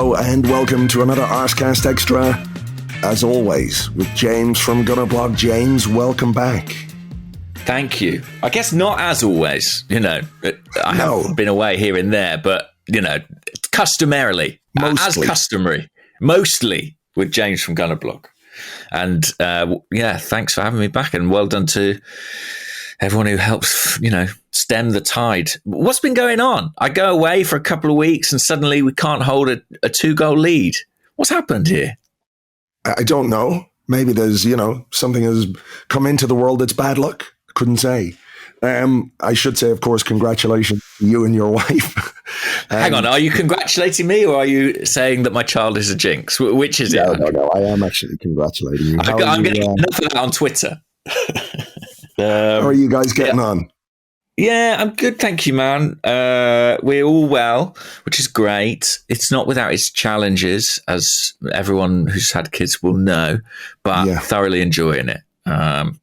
Hello and welcome to another Arsecast Extra. As always, with James from Gunnerblog. James, welcome back. Thank you. I guess not as always, I have been away here and there, but, customarily, as customary, mostly with James from Gunnerblog. And, thanks for having me back, and well done to everyone who helps, stem the tide. What's been going on? I go away for a couple of weeks and suddenly we can't hold a 2-goal lead. What's happened here? I don't know. Maybe there's, something has come into the world that's bad luck. Couldn't say. I should say, of course, congratulations to you and your wife. Hang on, are you congratulating me or are you saying that my child is a jinx? Which is it? No, I am actually congratulating you. I'm getting enough of that on Twitter. How are you guys getting on? Yeah, I'm good, thank you, man. We're all well, which is great. It's not without its challenges, as everyone who's had kids will know, but thoroughly enjoying it. And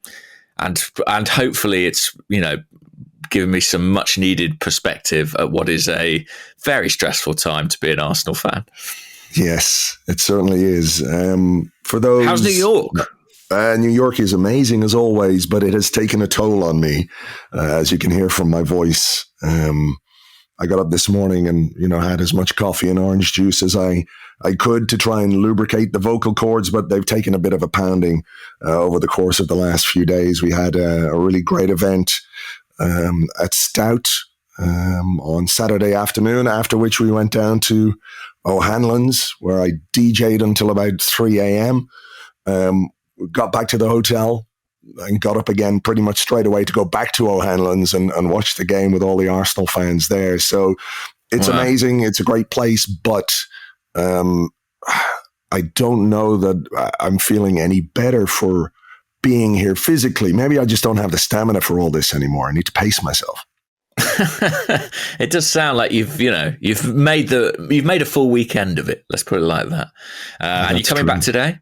hopefully it's, given me some much needed perspective at what is a very stressful time to be an Arsenal fan. Yes, it certainly is. For those, how's New York? New York is amazing as always, but it has taken a toll on me, as you can hear from my voice. I got up this morning and, had as much coffee and orange juice as I could to try and lubricate the vocal cords, but they've taken a bit of a pounding over the course of the last few days. We had a really great event at Stout on Saturday afternoon, after which we went down to O'Hanlon's, where I DJ'd until about 3 a.m., got back to the hotel and got up again pretty much straight away to go back to O'Hanlon's and watch the game with all the Arsenal fans there. So it's amazing. It's a great place, but I don't know that I'm feeling any better for being here physically. Maybe I just don't have the stamina for all this anymore. I need to pace myself. It does sound like you've made a full weekend of it. Let's put it like that. And you're coming back today?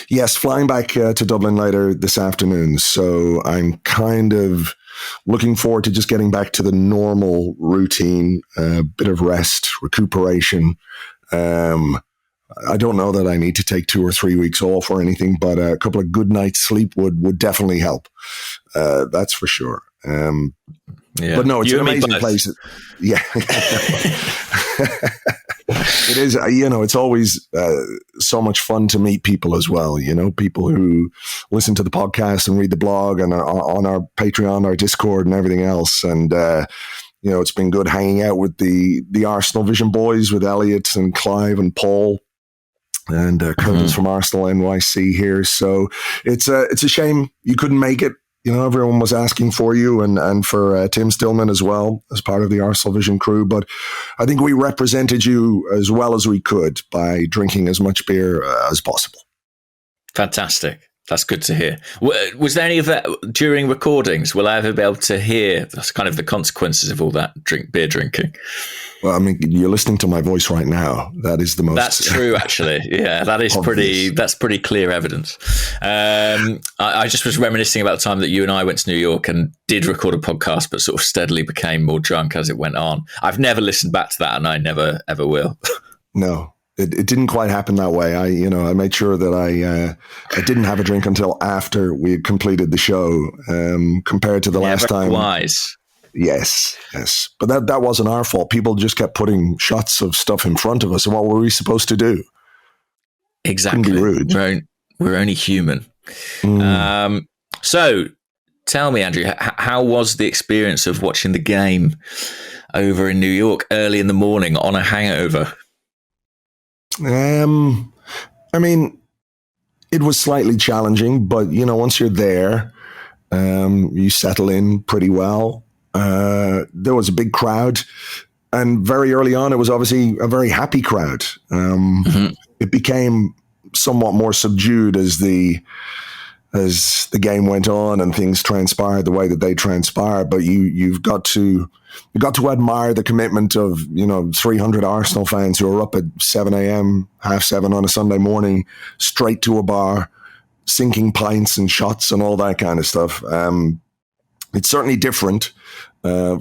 Yes, flying back to Dublin later this afternoon. So I'm kind of looking forward to just getting back to the normal routine, a bit of rest, recuperation. I don't know that I need to take 2 or 3 weeks off or anything, but a couple of good nights sleep would definitely help. That's for sure. But no, it's an amazing place. Yeah. It is, it's always so much fun to meet people as well, people who listen to the podcast and read the blog and are on our Patreon, our Discord and everything else. And, it's been good hanging out with the Arsenal Vision boys, with Elliot and Clive and Paul and Curtis from Arsenal NYC here. So it's a shame you couldn't make it. Everyone was asking for you and for Tim Stillman as well as part of the Arsenal Vision crew. But I think we represented you as well as we could by drinking as much beer as possible. Fantastic. That's good to hear. Was there any of that during recordings? Will I ever be able to hear that's kind of the consequences of all that beer drinking? Well, I mean, you're listening to my voice right now. That is the most. That's true, actually. Yeah, that is pretty clear evidence. I just was reminiscing about the time that you and I went to New York and did record a podcast, but sort of steadily became more drunk as it went on. I've never listened back to that, and I never ever will. No. It didn't quite happen that way. I made sure that I didn't have a drink until after we had completed the show, compared to the last time. Wise. Yes. But that wasn't our fault. People just kept putting shots of stuff in front of us. And what were we supposed to do? Exactly. Couldn't be rude. We're only human. So tell me, Andrew, how was the experience of watching the game over in New York early in the morning on a hangover? I mean, it was slightly challenging, but once you're there, you settle in pretty well. There was a big crowd, and very early on, it was obviously a very happy crowd. It became somewhat more subdued as the game went on and things transpired the way that they transpired. But you've got to admire the commitment of 300 Arsenal fans who are up at 7 a.m., 7:30 on a Sunday morning, straight to a bar, sinking pints and shots and all that kind of stuff. It's certainly different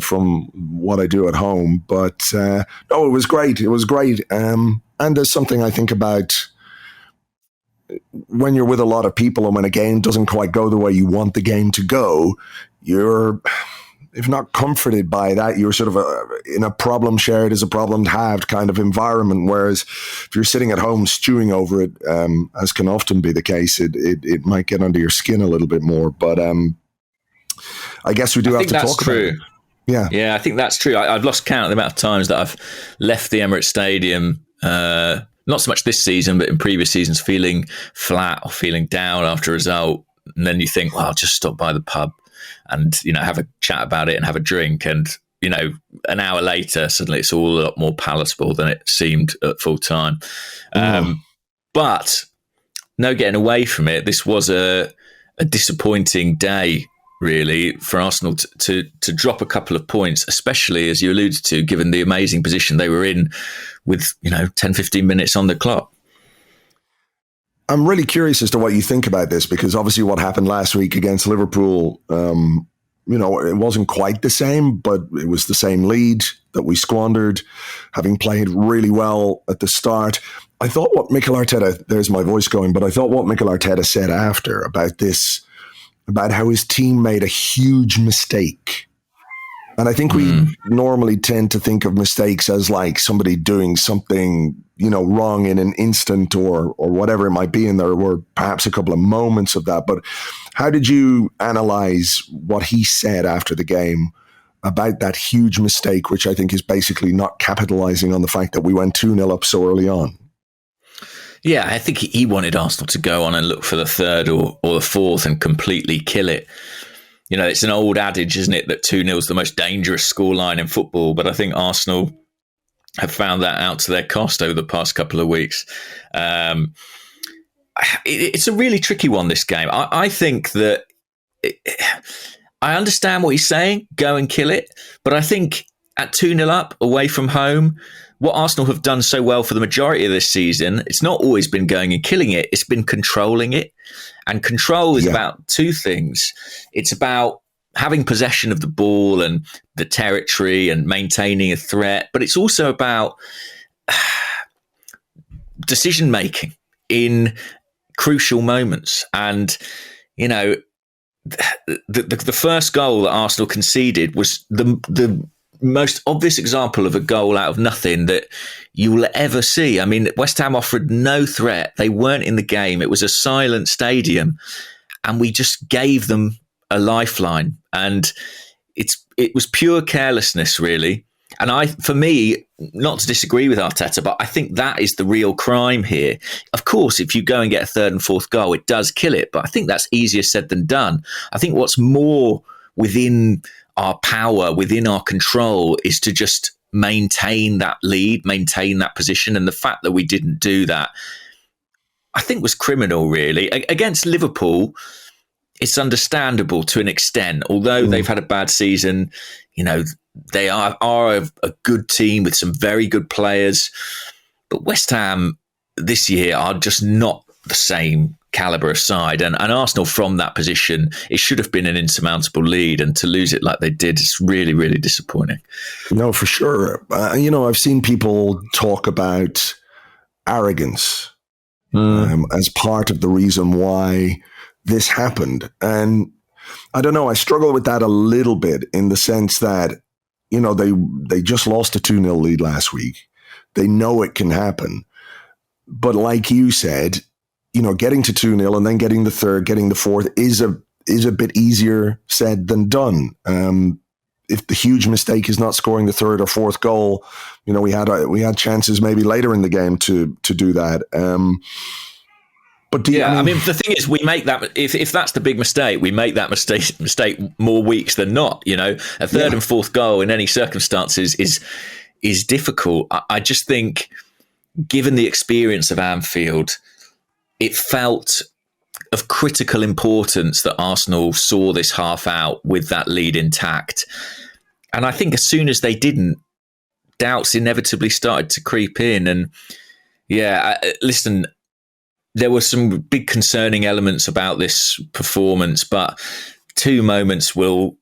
from what I do at home. But no, it was great. It was great. And there's something I think about when you're with a lot of people and when a game doesn't quite go the way you want the game to go, you're, if not comforted by that, you're sort of in a problem shared is a problem halved kind of environment. Whereas if you're sitting at home stewing over it, as can often be the case, it might get under your skin a little bit more. But I guess we do have to talk about it. Yeah, I think that's true. I've lost count of the amount of times that I've left the Emirates Stadium, not so much this season, but in previous seasons, feeling flat or feeling down after a result. And then you think, well, I'll just stop by the pub and, have a chat about it and have a drink. And, an hour later, suddenly it's all a lot more palatable than it seemed at full time. But no getting away from it. This was a disappointing day, really, for Arsenal to drop a couple of points, especially, as you alluded to, given the amazing position they were in with, 10, 15 minutes on the clock. I'm really curious as to what you think about this, because obviously what happened last week against Liverpool, it wasn't quite the same, but it was the same lead that we squandered, having played really well at the start. I thought what Mikel Arteta, there's my voice going, but I thought what Mikel Arteta said after about this, about how his team made a huge mistake. And I think we normally tend to think of mistakes as like somebody doing something, wrong in an instant or whatever it might be. And there were perhaps a couple of moments of that. But how did you analyze what he said after the game about that huge mistake, which I think is basically not capitalizing on the fact that we went 2-0 up so early on? Yeah, I think he wanted Arsenal to go on and look for the third or the fourth and completely kill it. It's an old adage, isn't it, that 2-0 is the most dangerous scoreline in football. But I think Arsenal have found that out to their cost over the past couple of weeks. It's a really tricky one, this game. I think that I understand what he's saying, go and kill it. But I think at 2-0 up, away from home, what Arsenal have done so well for the majority of this season, it's not always been going and killing it, it's been controlling it. And control is about two things. It's about having possession of the ball and the territory and maintaining a threat, but it's also about decision making in crucial moments. And, the first goal that Arsenal conceded was the most obvious example of a goal out of nothing that you will ever see. I mean, West Ham offered no threat. They weren't in the game. It was a silent stadium, and we just gave them a lifeline. And it was pure carelessness, really. And for me, not to disagree with Arteta, but I think that is the real crime here. Of course, if you go and get a third and fourth goal, it does kill it. But I think that's easier said than done. I think what's more within our power, within our control, is to just maintain that lead, maintain that position. And the fact that we didn't do that, I think, was criminal, really. Against Liverpool, it's understandable to an extent. Although they've had a bad season, they are a good team with some very good players. But West Ham this year are just not the same calibre of side, and Arsenal from that position, it should have been an insurmountable lead, and to lose it like they did is really, really disappointing. No, for sure. I've seen people talk about arrogance as part of the reason why this happened, and I don't know, I struggle with that a little bit in the sense that they just lost a 2-0 lead last week. They know it can happen, but like you said, getting to 2-0 and then getting the third, getting the fourth is a bit easier said than done. If the huge mistake is not scoring the third or fourth goal, we had chances maybe later in the game to do that. But the thing is, we make that, if that's the big mistake, we make that mistake more weeks than not. A third and fourth goal in any circumstances is difficult. I just think, given the experience of Anfield, it felt of critical importance that Arsenal saw this half out with that lead intact. And I think as soon as they didn't, doubts inevitably started to creep in. And listen, there were some big concerning elements about this performance, but two moments will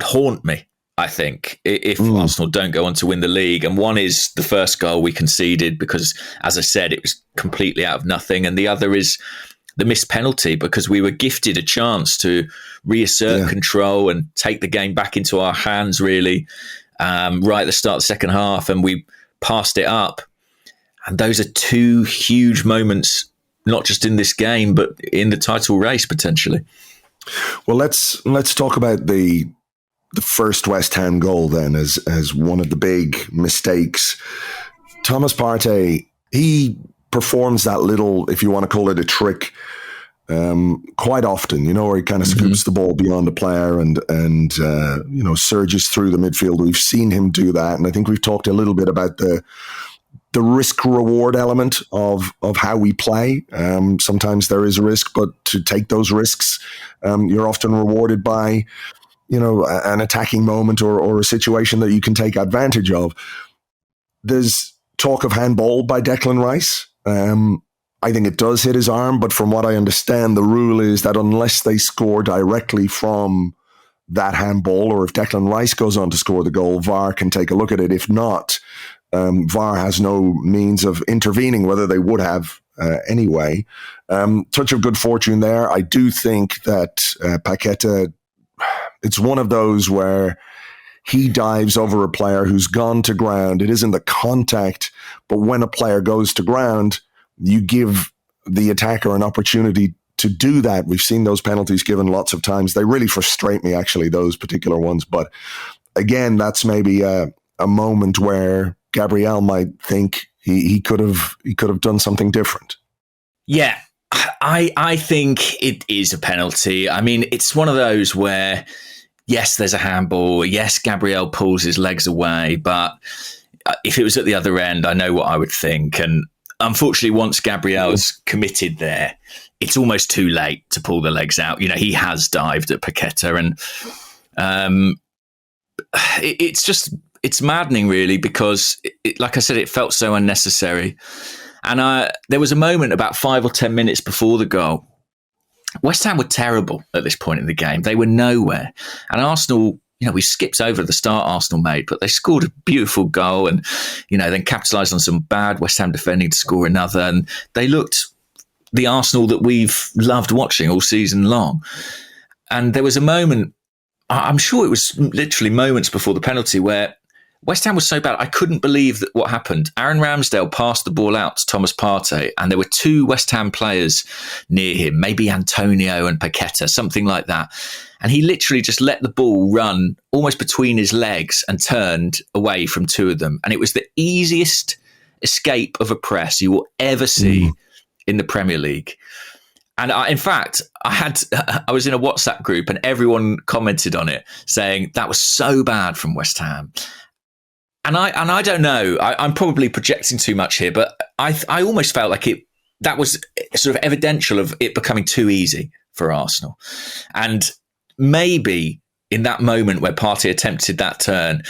haunt me, I think, if Arsenal don't go on to win the league. And one is the first goal we conceded because, as I said, it was completely out of nothing. And the other is the missed penalty because we were gifted a chance to reassert control and take the game back into our hands, really, right at the start of the second half. And we passed it up. And those are two huge moments, not just in this game, but in the title race, potentially. Well, let's talk about the first West Ham goal then as one of the big mistakes. Thomas Partey, he performs that little, if you want to call it a trick, quite often, where he kind of scoops the ball beyond the player and surges through the midfield. We've seen him do that. And I think we've talked a little bit about the risk reward element of how we play. Sometimes there is a risk, but to take those risks, you're often rewarded by, an attacking moment or a situation that you can take advantage of. There's talk of handball by Declan Rice. I think it does hit his arm, but from what I understand, the rule is that unless they score directly from that handball, or if Declan Rice goes on to score the goal, VAR can take a look at it. If not, VAR has no means of intervening, whether they would have anyway. Touch of good fortune there. I do think that Paqueta, it's one of those where he dives over a player who's gone to ground. It isn't the contact, but when a player goes to ground, you give the attacker an opportunity to do that. We've seen those penalties given lots of times. They really frustrate me, actually, those particular ones. But again, that's maybe a moment where Gabriel might think he could have done something different. Yeah, I think it is a penalty. I mean, it's one of those where, yes, there's a handball. Yes, Gabriel pulls his legs away. But if it was at the other end, I know what I would think. And unfortunately, once Gabriel's committed there, it's almost too late to pull the legs out. He has dived at Paqueta, and it's maddening, really, because, like I said, it felt so unnecessary. And there was a moment about 5 or 10 minutes before the goal. West Ham were terrible at this point in the game. They were nowhere. And Arsenal, we skipped over the start Arsenal made, but they scored a beautiful goal and, then capitalised on some bad West Ham defending to score another. And they looked the Arsenal that we've loved watching all season long. And there was a moment, I'm sure it was literally moments before the penalty, where West Ham was so bad, I couldn't believe that what happened. Aaron Ramsdale passed the ball out to Thomas Partey, and there were two West Ham players near him, maybe Antonio and Paqueta, something like that. And he literally just let the ball run almost between his legs and turned away from two of them. And it was the easiest escape of a press you will ever see in the Premier League. And in fact, I was in a WhatsApp group and everyone commented on it saying that was so bad from West Ham. And I don't know, I'm probably projecting too much here, but I almost felt like that was sort of evidential of it becoming too easy for Arsenal. And maybe in that moment where Partey attempted that turn,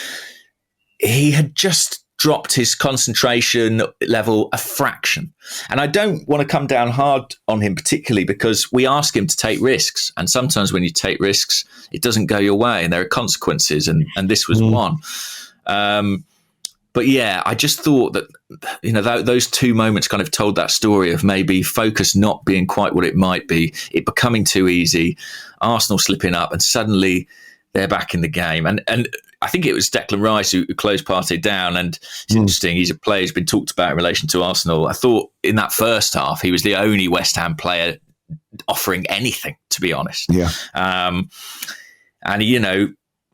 he had just dropped his concentration level a fraction. And I don't want to come down hard on him particularly because we ask him to take risks. And sometimes when you take risks, it doesn't go your way and there are consequences. And this was one. But yeah, I just thought that, those two moments kind of told that story of maybe focus not being quite what it might be, it becoming too easy, Arsenal slipping up, and suddenly they're back in the game. And I think it was Declan Rice who closed Partey down. And it's interesting, he's a player who's been talked about in relation to Arsenal. I thought in that first half, he was the only West Ham player offering anything, to be honest. Yeah. And,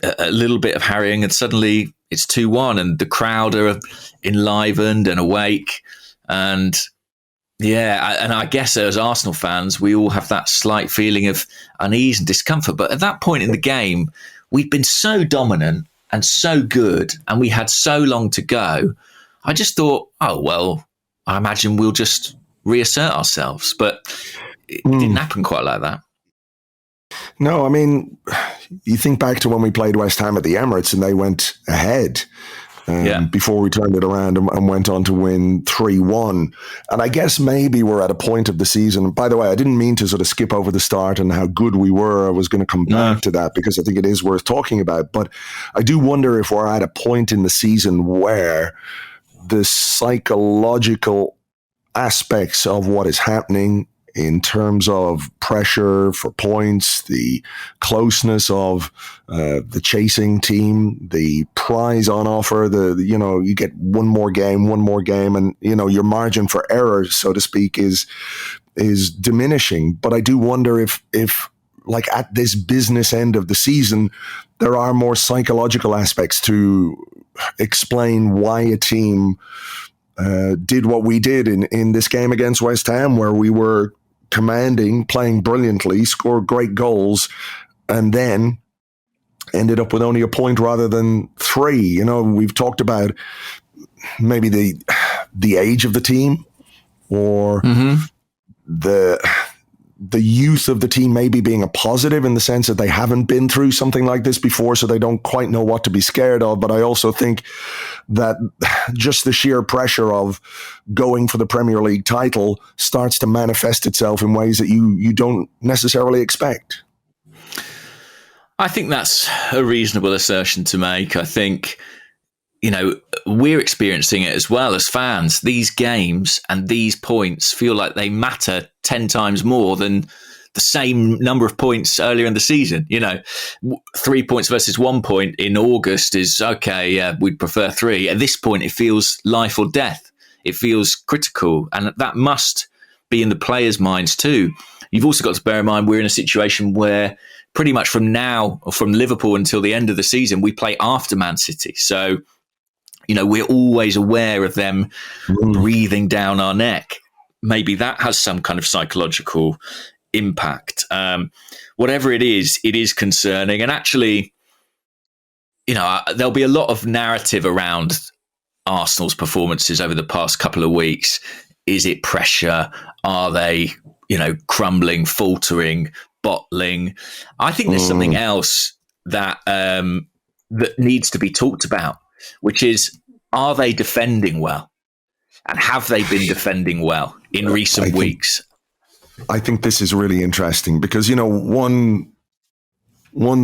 a little bit of harrying and suddenly it's 2-1 and the crowd are enlivened and awake. And yeah, and I guess as Arsenal fans, we all have that slight feeling of unease and discomfort. But at that point in the game, we'd been so dominant and so good and we had so long to go. I just thought, oh, well, I imagine we'll just reassert ourselves. But it didn't happen quite like that. No, I mean, you think back to when we played West Ham at the Emirates and they went ahead. before we turned it around and went on to win 3-1. And I guess maybe we're at a point of the season. By the way, I didn't mean to sort of skip over the start and how good we were. I was going to come back to that because I think it is worth talking about. But I do wonder if we're at a point in the season where the psychological aspects of what is happening in terms of pressure for points, the closeness of the chasing team, the prize on offer, you get one more game, and your margin for error, so to speak, is diminishing. But I do wonder if like at this business end of the season, there are more psychological aspects to explain why a team did what we did in this game against West Ham, where we were commanding, playing brilliantly, scored great goals, and then ended up with only a point rather than 3. We've talked about maybe the age of the team or the youth of the team maybe being a positive in the sense that they haven't been through something like this before, so they don't quite know what to be scared of. But I also think that just the sheer pressure of going for the Premier League title starts to manifest itself in ways that you don't necessarily expect. I think that's a reasonable assertion to make. I think, we're experiencing it as well as fans. These games and these points feel like they matter 10 times more than the same number of points earlier in the season. 3 points versus 1 point in August is okay. Yeah, we'd prefer 3. At this point, it feels life or death. It feels critical. And that must be in the players' minds too. You've also got to bear in mind we're in a situation where pretty much from now, or from Liverpool until the end of the season, we play after Man City. So, we're always aware of them breathing down our neck. Maybe that has some kind of psychological impact. Whatever it is concerning. And actually, there'll be a lot of narrative around Arsenal's performances over the past couple of weeks. Is it pressure? Are they, crumbling, faltering, bottling? I think there's something else that that needs to be talked about, which is, are they defending well? And have they been defending well in recent weeks? I think this is really interesting because, one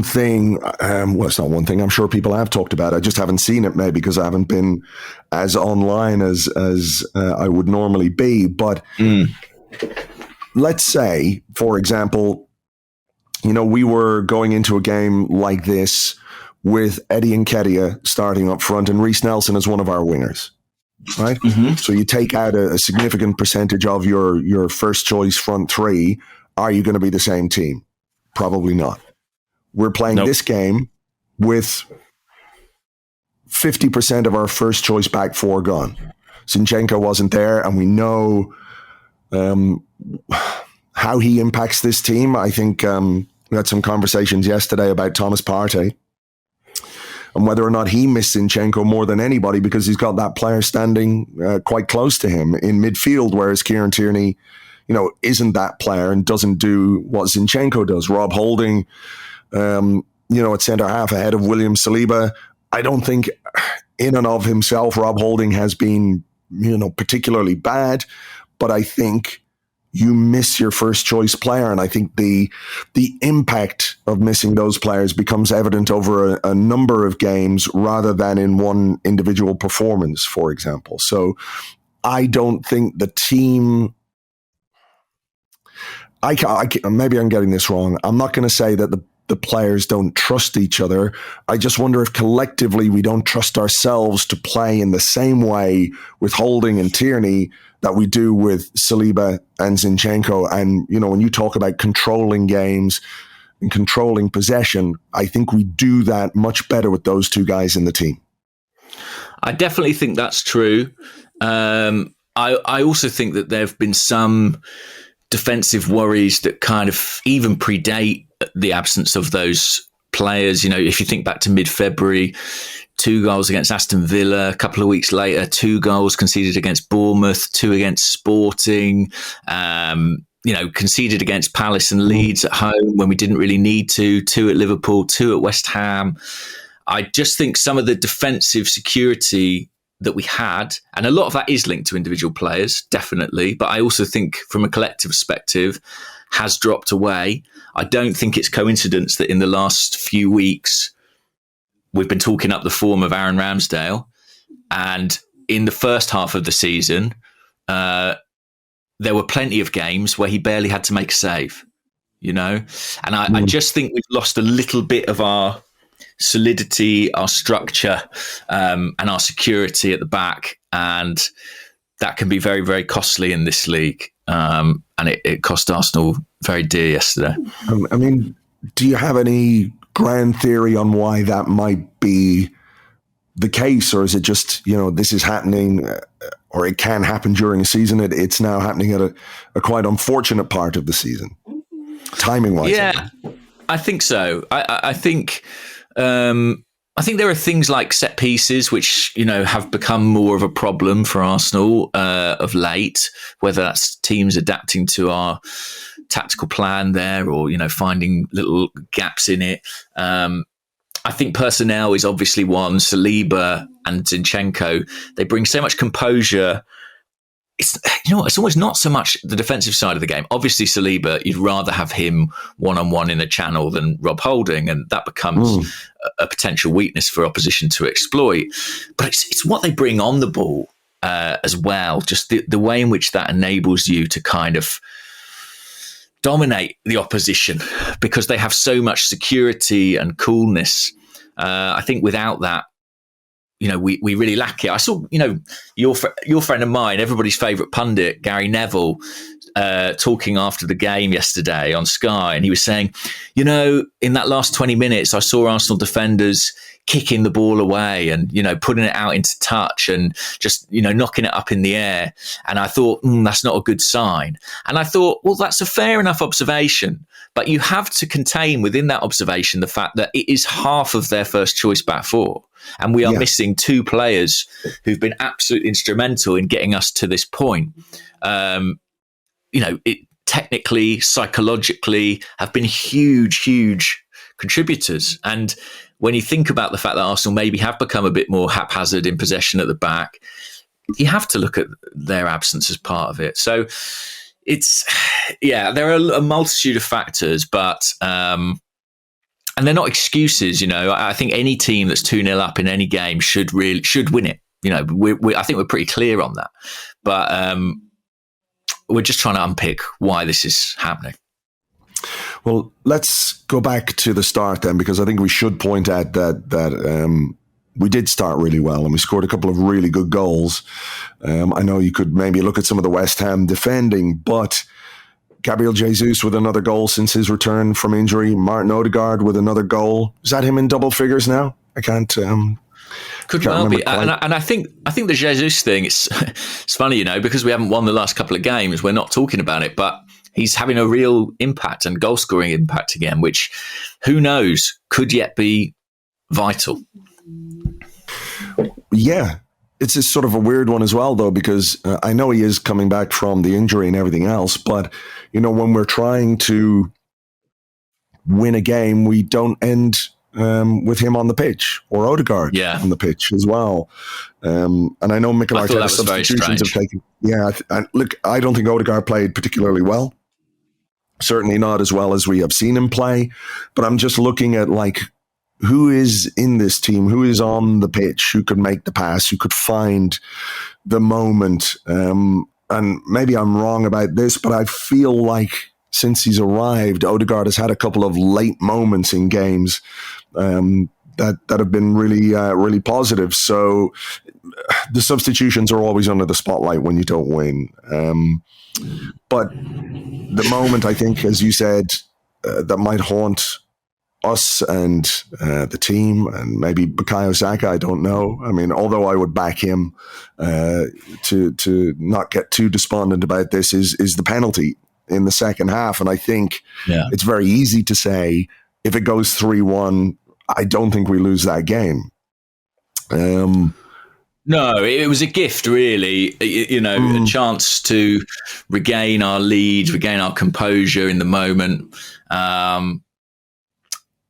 thing, it's not one thing, I'm sure people have talked about. I just haven't seen it maybe because I haven't been as online as I would normally be. But let's say, for example, we were going into a game like this with Eddie Nketiah starting up front and Reece Nelson as one of our wingers, right? So you take out a significant percentage of your first choice front 3. Are you going to be the same team? Probably not. We're playing this game with 50% of our first choice back 4 gone. Zinchenko wasn't there, and we know how he impacts this team. I think we had some conversations yesterday about Thomas Partey and whether or not he missed Zinchenko more than anybody because he's got that player standing quite close to him in midfield, whereas Kieran Tierney, isn't that player and doesn't do what Zinchenko does. Rob Holding, at centre half ahead of William Saliba. I don't think in and of himself Rob Holding has been, particularly bad, but I think you miss your first choice player. And I think the impact of missing those players becomes evident over a number of games rather than in one individual performance, for example. So I don't think the team, maybe I'm getting this wrong. I'm not going to say that the players don't trust each other. I just wonder if collectively we don't trust ourselves to play in the same way with Holding and Tierney that we do with Saliba and Zinchenko. And, when you talk about controlling games and controlling possession, I think we do that much better with those 2 guys in the team. I definitely think that's true. I also think that there have been some defensive worries that kind of even predate the absence of those players. If you think back to mid-February, 2 goals against Aston Villa. A couple of weeks later, 2 goals conceded against Bournemouth, 2 against Sporting, conceded against Palace and Leeds at home when we didn't really need to, 2 at Liverpool, 2 at West Ham. I just think some of the defensive security that we had, and a lot of that is linked to individual players, definitely, but I also think from a collective perspective has dropped away. I don't think it's coincidence that in the last few weeks we've been talking up the form of Aaron Ramsdale, and in the first half of the season there were plenty of games where he barely had to make a save, and I just think we've lost a little bit of our solidity, our structure, and our security at the back, and that can be very, very costly in this league. And it cost Arsenal very dear yesterday. I mean, do you have any grand theory on why that might be the case, or is it just this is happening, or it can happen during a season? It's now happening at a quite unfortunate part of the season, timing wise. Yeah, I think so. I think. I think there are things like set pieces which have become more of a problem for Arsenal of late, whether that's teams adapting to our tactical plan there or finding little gaps in it. I think personnel is obviously one. Saliba and Zinchenko, they bring so much composure. It's almost not so much the defensive side of the game. Obviously, Saliba, you'd rather have him one-on-one in a channel than Rob Holding, and that becomes a potential weakness for opposition to exploit. But it's what they bring on the ball as well, just the way in which that enables you to kind of dominate the opposition because they have so much security and coolness. I think without that, we really lack it. I saw, your friend of mine, everybody's favourite pundit, Gary Neville, talking after the game yesterday on Sky, and he was saying, in that last 20 minutes, I saw Arsenal defenders kicking the ball away and, putting it out into touch and just, knocking it up in the air. And I thought, that's not a good sign. And I thought, well, that's a fair enough observation, but you have to contain within that observation the fact that it is half of their first choice back four. And we are missing two players who've been absolutely instrumental in getting us to this point. Technically, psychologically, have been huge contributors. And when you think about the fact that Arsenal maybe have become a bit more haphazard in possession at the back, you have to look at their absence as part of it. So there are a multitude of factors, but and they're not excuses. I think any team that's 2-0 up in any game should win it. I think we're pretty clear on that, but we're just trying to unpick why this is happening. Well, let's go back to the start then, because I think we should point out that we did start really well and we scored a couple of really good goals. I know you could maybe look at some of the West Ham defending, but Gabriel Jesus with another goal since his return from injury. Martin Odegaard with another goal. Is that him in double figures now? I can't. Could well be. And I think the Jesus thing, it's funny, because we haven't won the last couple of games, we're not talking about it, but he's having a real impact and goal scoring impact again, which who knows could yet be vital. Yeah. It's a sort of a weird one as well, though, because I know he is coming back from the injury and everything else. But, when we're trying to win a game, we don't end with him on the pitch or Odegaard on the pitch as well. And I know Mikel Arteta's substitutions have taken. Yeah, look, I don't think Odegaard played particularly well. Certainly not as well as we have seen him play. But I'm just looking at who is in this team, who is on the pitch, who could make the pass, who could find the moment. And maybe I'm wrong about this, but I feel like since he's arrived, Odegaard has had a couple of late moments in games that have been really positive. So the substitutions are always under the spotlight when you don't win. But the moment, I think, as you said, that might haunt us and the team and maybe Bukayo Saka, I don't know. I mean, although I would back him to not get too despondent about this, is the penalty in the second half. And I think it's very easy to say if it goes 3-1, I don't think we lose that game. No, it was a gift, really. A chance to regain our lead, regain our composure in the moment.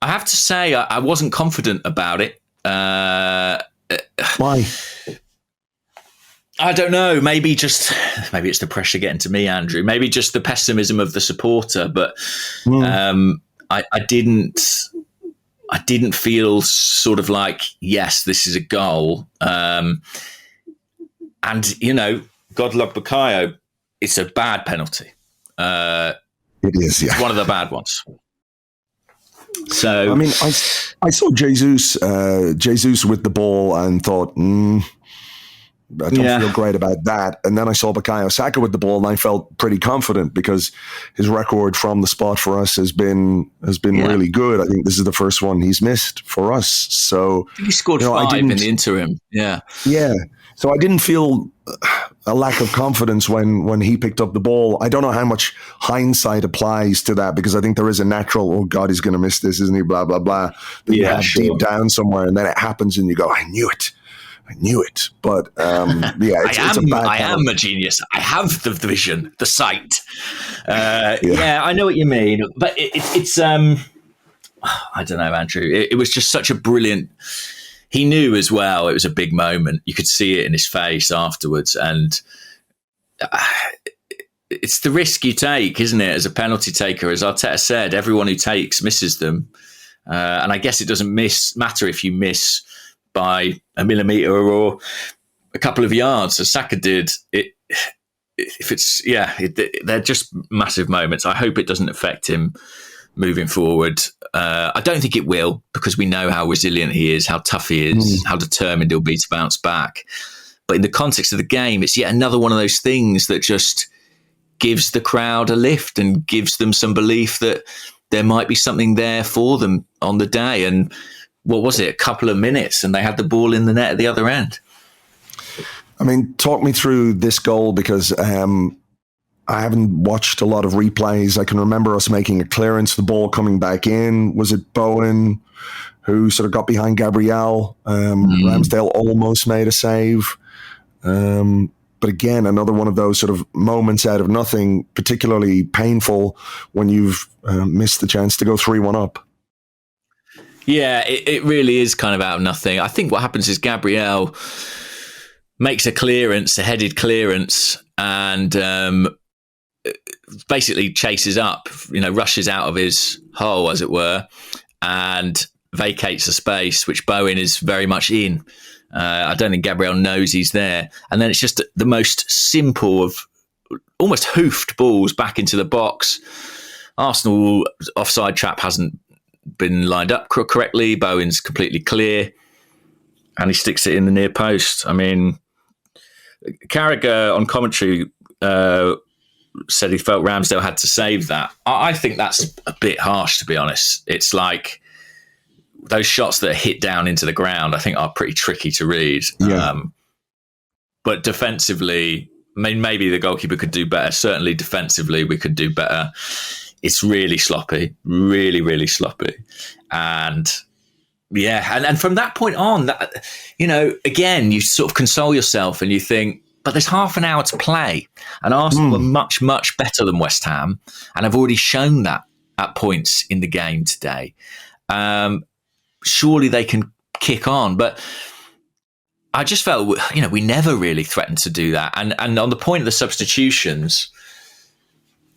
I have to say, I wasn't confident about it Why? I don't know. Maybe it's the pressure getting to me, Andrew. Maybe just the pessimism of the supporter. But I didn't feel sort of like, yes, this is a goal. And God love Bukayo. It's a bad penalty. It is, yeah. It's one of the bad ones. So I mean, I saw Jesus with the ball and thought, I don't feel great about that. And then I saw Bukayo Saka with the ball, and I felt pretty confident because his record from the spot for us has been really good. I think this is the first one he's missed for us. So I think he scored 5 in the interim. Yeah. So I didn't feel a lack of confidence when he picked up the ball. I don't know how much hindsight applies to that, because I think there is a natural, oh God, he's going to miss this, isn't he? Blah, blah, blah. That you have deep down somewhere, and then it happens and you go, I knew it. But I am a genius. I have the vision, the sight. I know what you mean. But it's I don't know, Andrew. It was just such a brilliant. He knew as well. It was a big moment. You could see it in his face afterwards, and it's the risk you take, isn't it? As a penalty taker, as Arteta said, everyone who takes misses them, and I guess it doesn't matter if you miss by a millimetre or a couple of yards, as Saka did. They're just massive moments. I hope it doesn't affect him moving forward. I don't think it will, because we know how resilient he is, how tough he is, how determined he'll be to bounce back. But in the context of the game, it's yet another one of those things that just gives the crowd a lift and gives them some belief that there might be something there for them on the day. And what was it, a couple of minutes, and they had the ball in the net at the other end. I mean, talk me through this goal, because I haven't watched a lot of replays. I can remember us making a clearance, the ball coming back in. Was it Bowen who sort of got behind Gabriel? Ramsdale almost made a save. But again, another one of those sort of moments out of nothing, particularly painful when you've missed the chance to go 3-1 up. Yeah, it really is kind of out of nothing. I think what happens is Gabriel makes a clearance, a headed clearance, and basically chases up, rushes out of his hole, as it were, and vacates a space which Bowen is very much in. I don't think Gabriel knows he's there. And then it's just the most simple of almost hoofed balls back into the box. Arsenal offside trap hasn't been lined up correctly. Bowen's completely clear, and he sticks it in the near post. I mean, Carragher on commentary said he felt Ramsdale had to save that. I think that's a bit harsh, to be honest. It's like those shots that are hit down into the ground, I think, are pretty tricky to read. Yeah. But defensively, I mean, maybe the goalkeeper could do better. Certainly defensively, we could do better. It's really sloppy, really, really sloppy. And and from that point on, again, you sort of console yourself and you think, but there's half an hour to play. And Arsenal were much, much better than West Ham. And I've already shown that at points in the game today. Surely they can kick on. But I just felt, we never really threatened to do that. And on the point of the substitutions,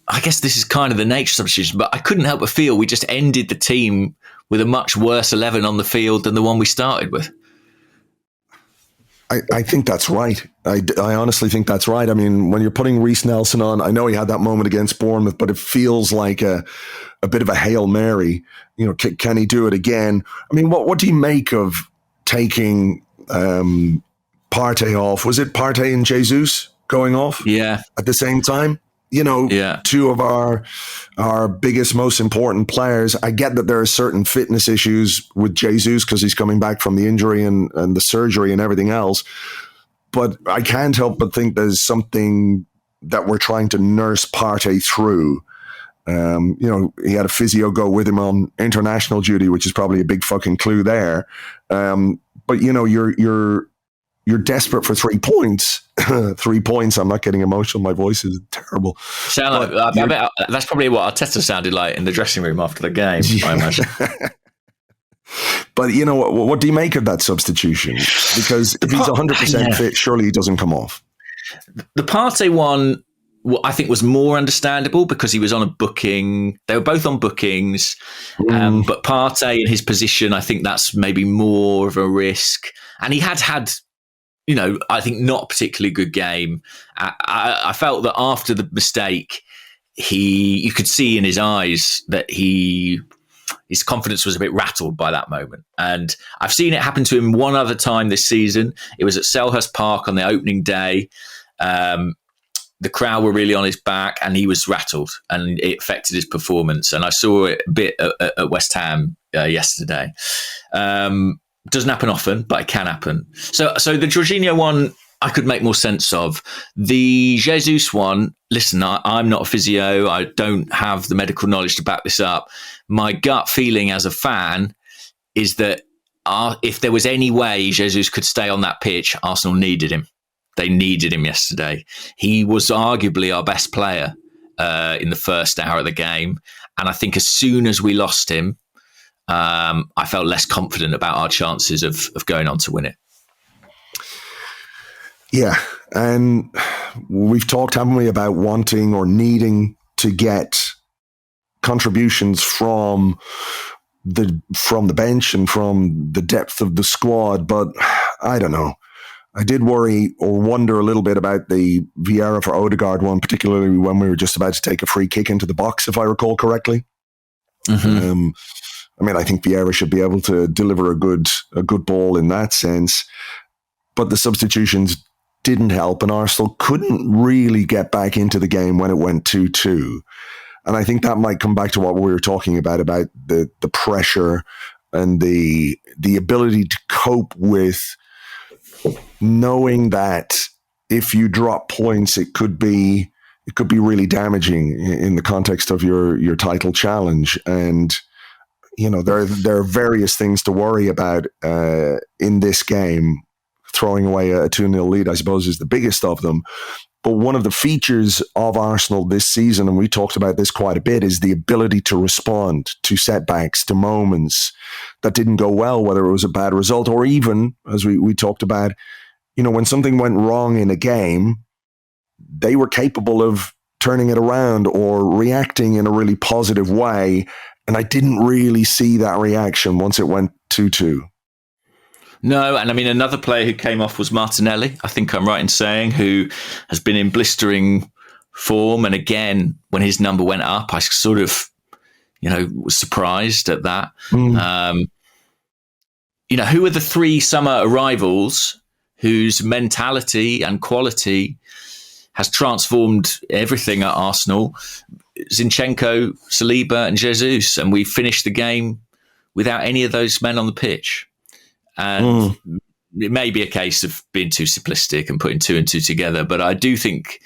I guess this is kind of the nature of substitution, but I couldn't help but feel we just ended the team with a much worse 11 on the field than the one we started with. I think that's right. I honestly think that's right. I mean, when you're putting Reece Nelson on, I know he had that moment against Bournemouth, but it feels like a bit of a Hail Mary. Can he do it again? I mean, what do you make of taking Partey off? Was it Partey and Jesus going off? Yeah. At the same time? Two of our biggest, most important players. I get that there are certain fitness issues with Jesus because he's coming back from the injury and the surgery and everything else. But I can't help but think there's something that we're trying to nurse Partey through. He had a physio go with him on international duty, which is probably a big fucking clue there. But you're desperate for 3 points. 3 points. I'm not getting emotional. My voice is terrible. That's probably what Arteta sounded like in the dressing room after the game, I imagine. But you know, what do you make of that substitution? Because if he's 100% fit, surely he doesn't come off. The Partey one, I think, was more understandable because he was on a booking. They were both on bookings. But Partey in his position, I think that's maybe more of a risk. And he had, I think, not a particularly good game. I felt that after the mistake, you could see in his eyes that his confidence was a bit rattled by that moment. And I've seen it happen to him one other time this season. It was at Selhurst Park on the opening day. The crowd were really on his back and he was rattled and it affected his performance. And I saw it a bit at West Ham yesterday. Doesn't happen often, but it can happen. So the Jorginho one, I could make more sense of. The Jesus one, listen, I'm not a physio. I don't have the medical knowledge to back this up. My gut feeling as a fan is that if there was any way Jesus could stay on that pitch, Arsenal needed him. They needed him yesterday. He was arguably our best player in the first hour of the game. And I think as soon as we lost him, I felt less confident about our chances of going on to win it. Yeah, and we've talked, haven't we, about wanting or needing to get contributions from the bench and from the depth of the squad, but I don't know. I did worry or wonder a little bit about the Vieira for Odegaard one, particularly when we were just about to take a free kick into the box, if I recall correctly. Mm-hmm. I think Vieira should be able to deliver a good ball in that sense, but the substitutions didn't help, and Arsenal couldn't really get back into the game when it went 2-2. And I think that might come back to what we were talking about the pressure and the ability to cope with knowing that if you drop points, it could be really damaging in the context of your title challenge. And there are various things to worry about in this game. Throwing away a 2-0 lead, I suppose, is the biggest of them. But one of the features of Arsenal this season, and we talked about this quite a bit, is the ability to respond to setbacks, to moments that didn't go well, whether it was a bad result or even, as we talked about, when something went wrong in a game, they were capable of turning it around or reacting in a really positive way. And I didn't really see that reaction once it went 2-2. No, and another player who came off was Martinelli, I think I'm right in saying, who has been in blistering form. And again, when his number went up, I sort of, was surprised at that. Who are the three summer arrivals whose mentality and quality has transformed everything at Arsenal? Zinchenko, Saliba and Jesus. And we finished the game without any of those men on the pitch. And it may be a case of being too simplistic and putting two and two together, but I do think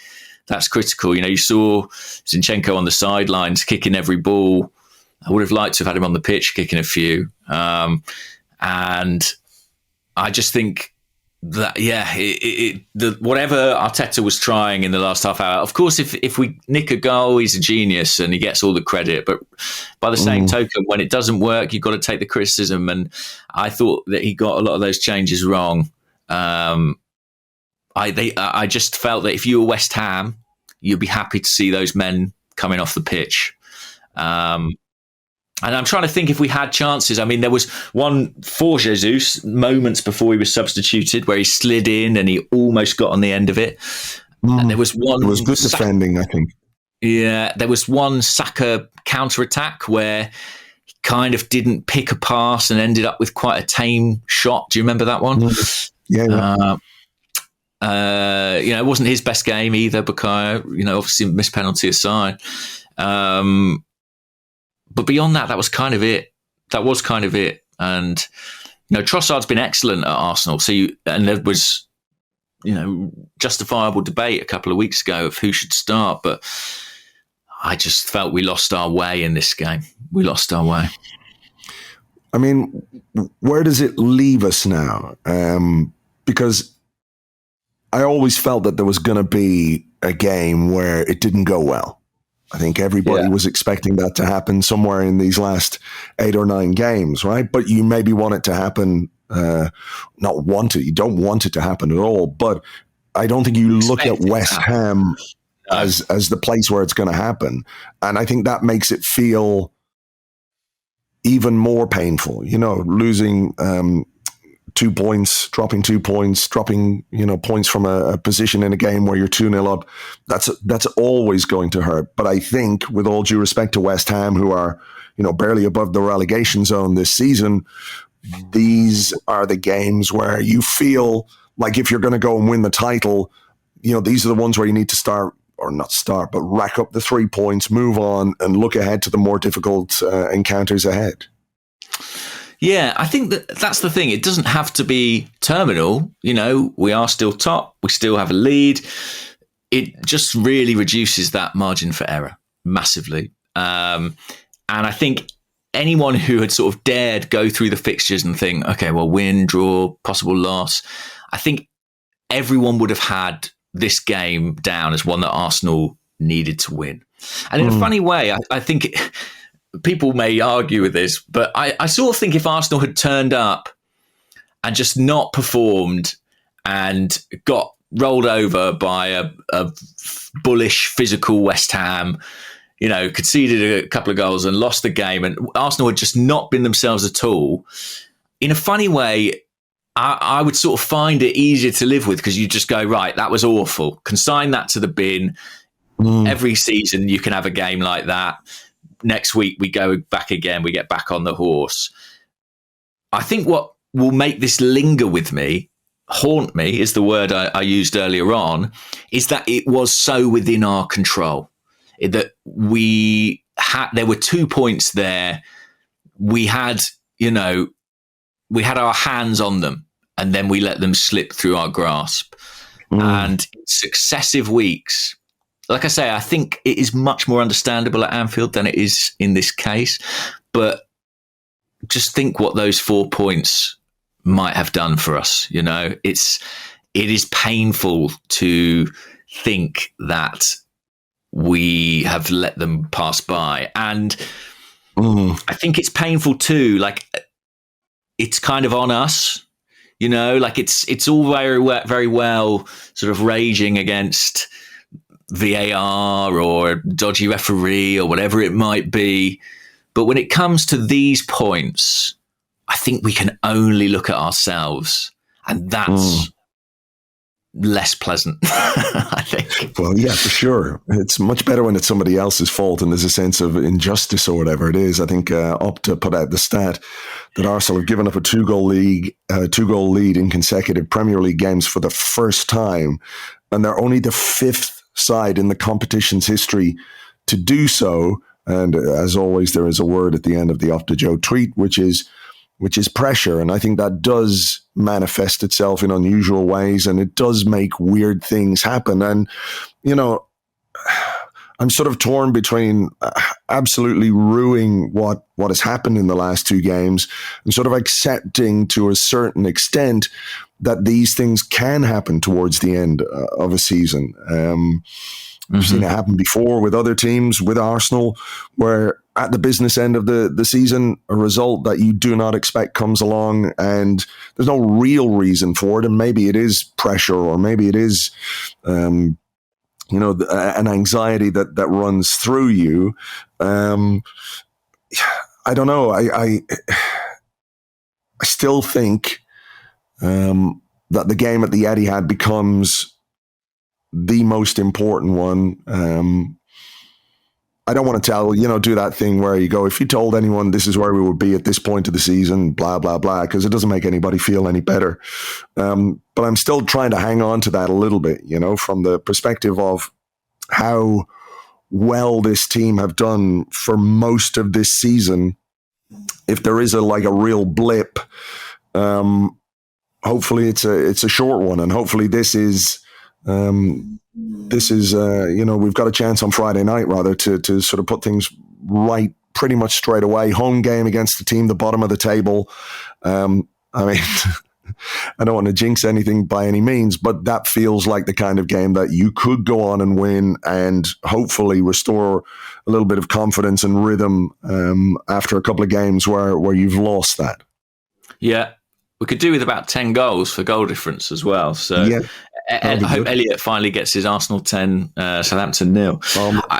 that's critical. You saw Zinchenko on the sidelines kicking every ball. I would have liked to have had him on the pitch kicking a few. And I just think that, whatever Arteta was trying in the last half hour, of course, if we nick a goal, he's a genius and he gets all the credit. But by the same token, when it doesn't work, you've got to take the criticism. And I thought that he got a lot of those changes wrong. I just felt that if you were West Ham, you'd be happy to see those men coming off the pitch. And I'm trying to think if we had chances. There was one for Jesus moments before he was substituted where he slid in and he almost got on the end of it. And there was one. It was good defending, I think. Yeah, there was one Saka counter-attack where he kind of didn't pick a pass and ended up with quite a tame shot. Do you remember that one? Yeah. It wasn't his best game either, Bukayo. Obviously missed penalty aside. But beyond that, that was kind of it. And, Trossard's been excellent at Arsenal. And there was, justifiable debate a couple of weeks ago of who should start. But I just felt we lost our way in this game. We lost our way. Where does it leave us now? Because I always felt that there was going to be a game where it didn't go well. I think everybody was expecting that to happen somewhere in these last 8 or 9 games, right? But you maybe want it to happen, not want it. You don't want it to happen at all. But I don't think you look at West Ham as the place where it's going to happen. And I think that makes it feel even more painful, losing 2 points, dropping 2 points, dropping, points from a position in a game where you're 2-0 up. That's always going to hurt. But I think, with all due respect to West Ham, who are, barely above the relegation zone this season, these are the games where you feel like if you're going to go and win the title, these are the ones where you need to start, or not start, but rack up the 3 points, move on, and look ahead to the more difficult encounters ahead. Yeah, I think that's the thing. It doesn't have to be terminal. We are still top. We still have a lead. It just really reduces that margin for error massively. And I think anyone who had sort of dared go through the fixtures and think, okay, well, win, draw, possible loss, I think everyone would have had this game down as one that Arsenal needed to win. And in a funny way, I think people may argue with this, but I sort of think if Arsenal had turned up and just not performed and got rolled over by a bullish, physical West Ham, conceded a couple of goals and lost the game, and Arsenal had just not been themselves at all, in a funny way, I would sort of find it easier to live with, because you just go, right, that was awful. Consign that to the bin. Every season you can have a game like that. Next week we go back again. We get back on the horse. I think what will make this linger with me, haunt me is the word I used earlier on, is that it was so within our control. That there were 2 points there. We had our hands on them, and then we let them slip through our grasp. And successive weeks, like I say, I think it is much more understandable at Anfield than it is in this case. But just think what those 4 points might have done for us. It is painful to think that we have let them pass by. And I think it's painful too. Like, it's kind of on us, it's all very well sort of raging against VAR or a dodgy referee or whatever it might be. But when it comes to these points, I think we can only look at ourselves, and that's less pleasant, I think. Well, yeah, for sure. It's much better when it's somebody else's fault and there's a sense of injustice or whatever it is. I think Opta put out the stat that Arsenal have given up a 2-goal lead in consecutive Premier League games for the first time, and they're only the 5th side in the competition's history to do so. And as always, there is a word at the end of the Opta Joe tweet, which is pressure. And I think that does manifest itself in unusual ways, and it does make weird things happen. And, I'm sort of torn between absolutely ruining what has happened in the last 2 games and sort of accepting to a certain extent that these things can happen towards the end of a season. We've seen it happen before with other teams, with Arsenal, where at the business end of the season, a result that you do not expect comes along and there's no real reason for it. And maybe it is pressure, or maybe it is, an anxiety that runs through you. I don't know. I still think that the game at the Etihad becomes the most important one. I don't want to do that thing where you go, if you told anyone this is where we would be at this point of the season, blah, blah, blah, because it doesn't make anybody feel any better. But I'm still trying to hang on to that a little bit, from the perspective of how well this team have done for most of this season. If there is a real blip, hopefully it's a short one, and hopefully this is we've got a chance on Friday night rather to sort of put things right pretty much straight away. Home game against the team, the bottom of the table. I don't want to jinx anything by any means, but that feels like the kind of game that you could go on and win and hopefully restore a little bit of confidence and rhythm after a couple of games where you've lost that. Yeah, we could do with about 10 goals for goal difference as well. So yeah, I hope Elliot finally gets his Arsenal 10, Southampton 0.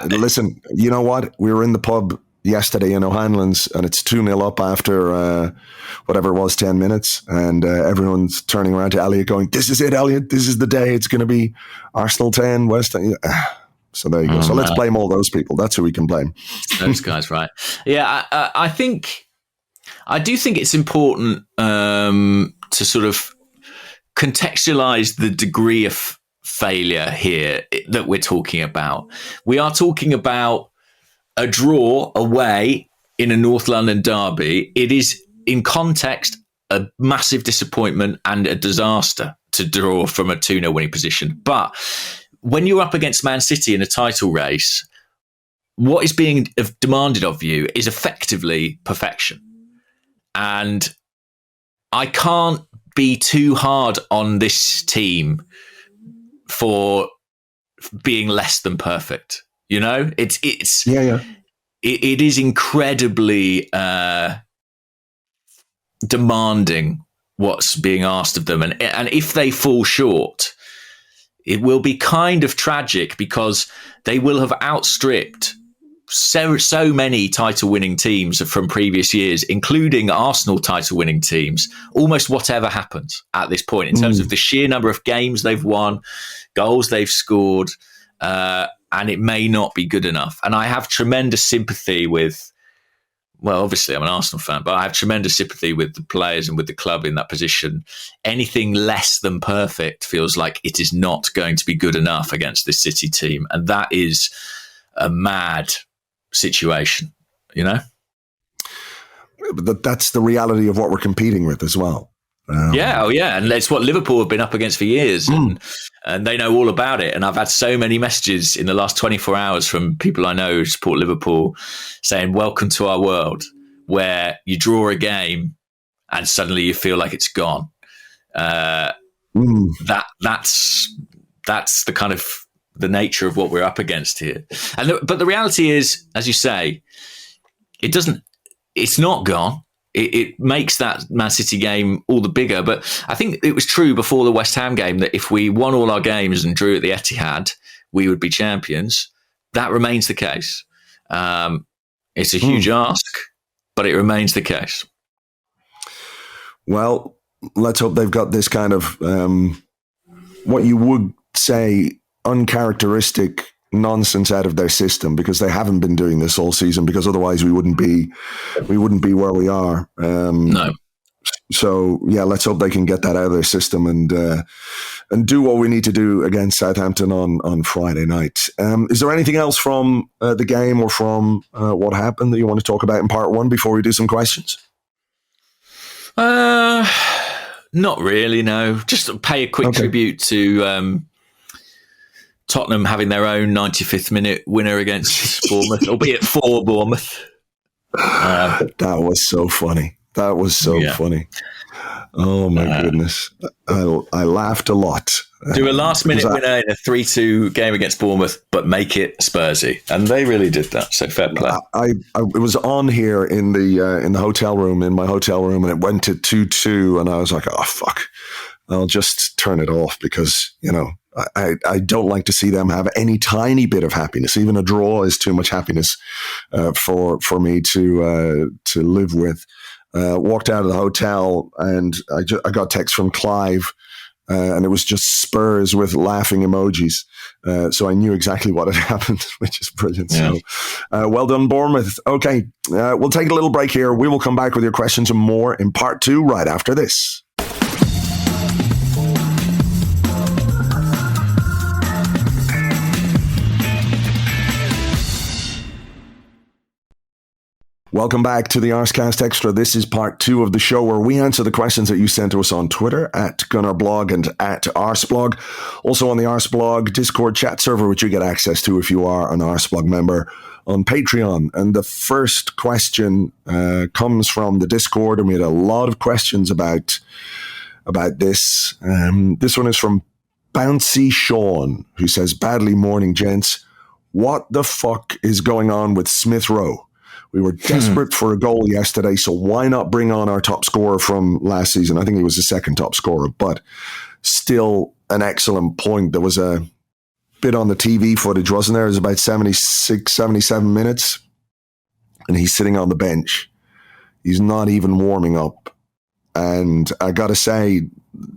Listen, you know what? We were in the pub yesterday in O'Hanlon's and it's 2-0 up after whatever it was, 10 minutes. And everyone's turning around to Elliot going, "This is it, Elliot. This is the day. It's going to be Arsenal 10, West Ham." So there you go. So let's blame all those people. That's who we can blame. Those guys, right. Yeah, I do think it's important to sort of contextualize the degree of failure here that we're talking about. We are talking about a draw away in a North London derby. It is, in context, a massive disappointment and a disaster to draw from a 2-0 winning position. But when you're up against Man City in a title race, what is being demanded of you is effectively perfection. And I can't be too hard on this team for being less than perfect. You know, it is incredibly demanding what's being asked of them, and if they fall short, it will be kind of tragic because they will have outstripped so many title-winning teams from previous years, including Arsenal title-winning teams, almost whatever happens at this point in terms of the sheer number of games they've won, goals they've scored, and it may not be good enough. And I have tremendous sympathy with, well, obviously I'm an Arsenal fan, but I have tremendous sympathy with the players and with the club in that position. Anything less than perfect feels like it is not going to be good enough against this City team. And that is a mad situation, you know? But that's the reality of what we're competing with as well. And it's what Liverpool have been up against for years, and they know all about it. And I've had so many messages in the last 24 hours from people I know who support Liverpool saying, "Welcome to our world, where you draw a game and suddenly you feel like it's gone." That's the kind of the nature of what we're up against here. But the reality is, as you say, it's not gone. It makes that Man City game all the bigger. But I think it was true before the West Ham game that if we won all our games and drew at the Etihad, we would be champions. That remains the case. It's a huge ask, but it remains the case. Well, let's hope they've got this kind of what you would say uncharacteristic nonsense out of their system, because they haven't been doing this all season, because otherwise we wouldn't be where we are. No. So yeah, let's hope they can get that out of their system and do what we need to do against Southampton on Friday night. Is there anything else from the game or from what happened that you want to talk about in part one before we do some questions? Not really, no. Just pay a quick tribute to Tottenham having their own 95th minute winner against Bournemouth, albeit for Bournemouth. That was so funny. That was so funny. Oh my goodness. I laughed a lot. Do a last minute winner in a 3-2 game against Bournemouth, but make it Spursy. And they really did that. So fair play. It was on here in the hotel room, in my hotel room, and it went to 2-2. And I was like, oh, fuck. I'll just turn it off because, you know, I don't like to see them have any tiny bit of happiness. Even a draw is too much happiness for me to live with. Walked out of the hotel and I got text from Clive and it was just Spurs with laughing emojis. So I knew exactly what had happened, which is brilliant. Yeah. So well done, Bournemouth. Okay, we'll take a little break here. We will come back with your questions and more in part two right after this. Welcome back to the Arsecast Extra. This is part two of the show where we answer the questions that you sent to us on Twitter at GunnerBlog and at Arseblog. Also on the Arseblog Discord chat server, which you get access to if you are an Arseblog member on Patreon. And the first question comes from the Discord, and we had a lot of questions about about this. This one is from Bouncy Sean, who says, badly morning, gents. What the fuck is going on with Smith Rowe? We were desperate for a goal yesterday, so why not bring on our top scorer from last season? I think he was the second top scorer, but still an excellent point. There was a bit on the TV footage, wasn't there? It was about 76, 77 minutes, and he's sitting on the bench. He's not even warming up. And I got to say,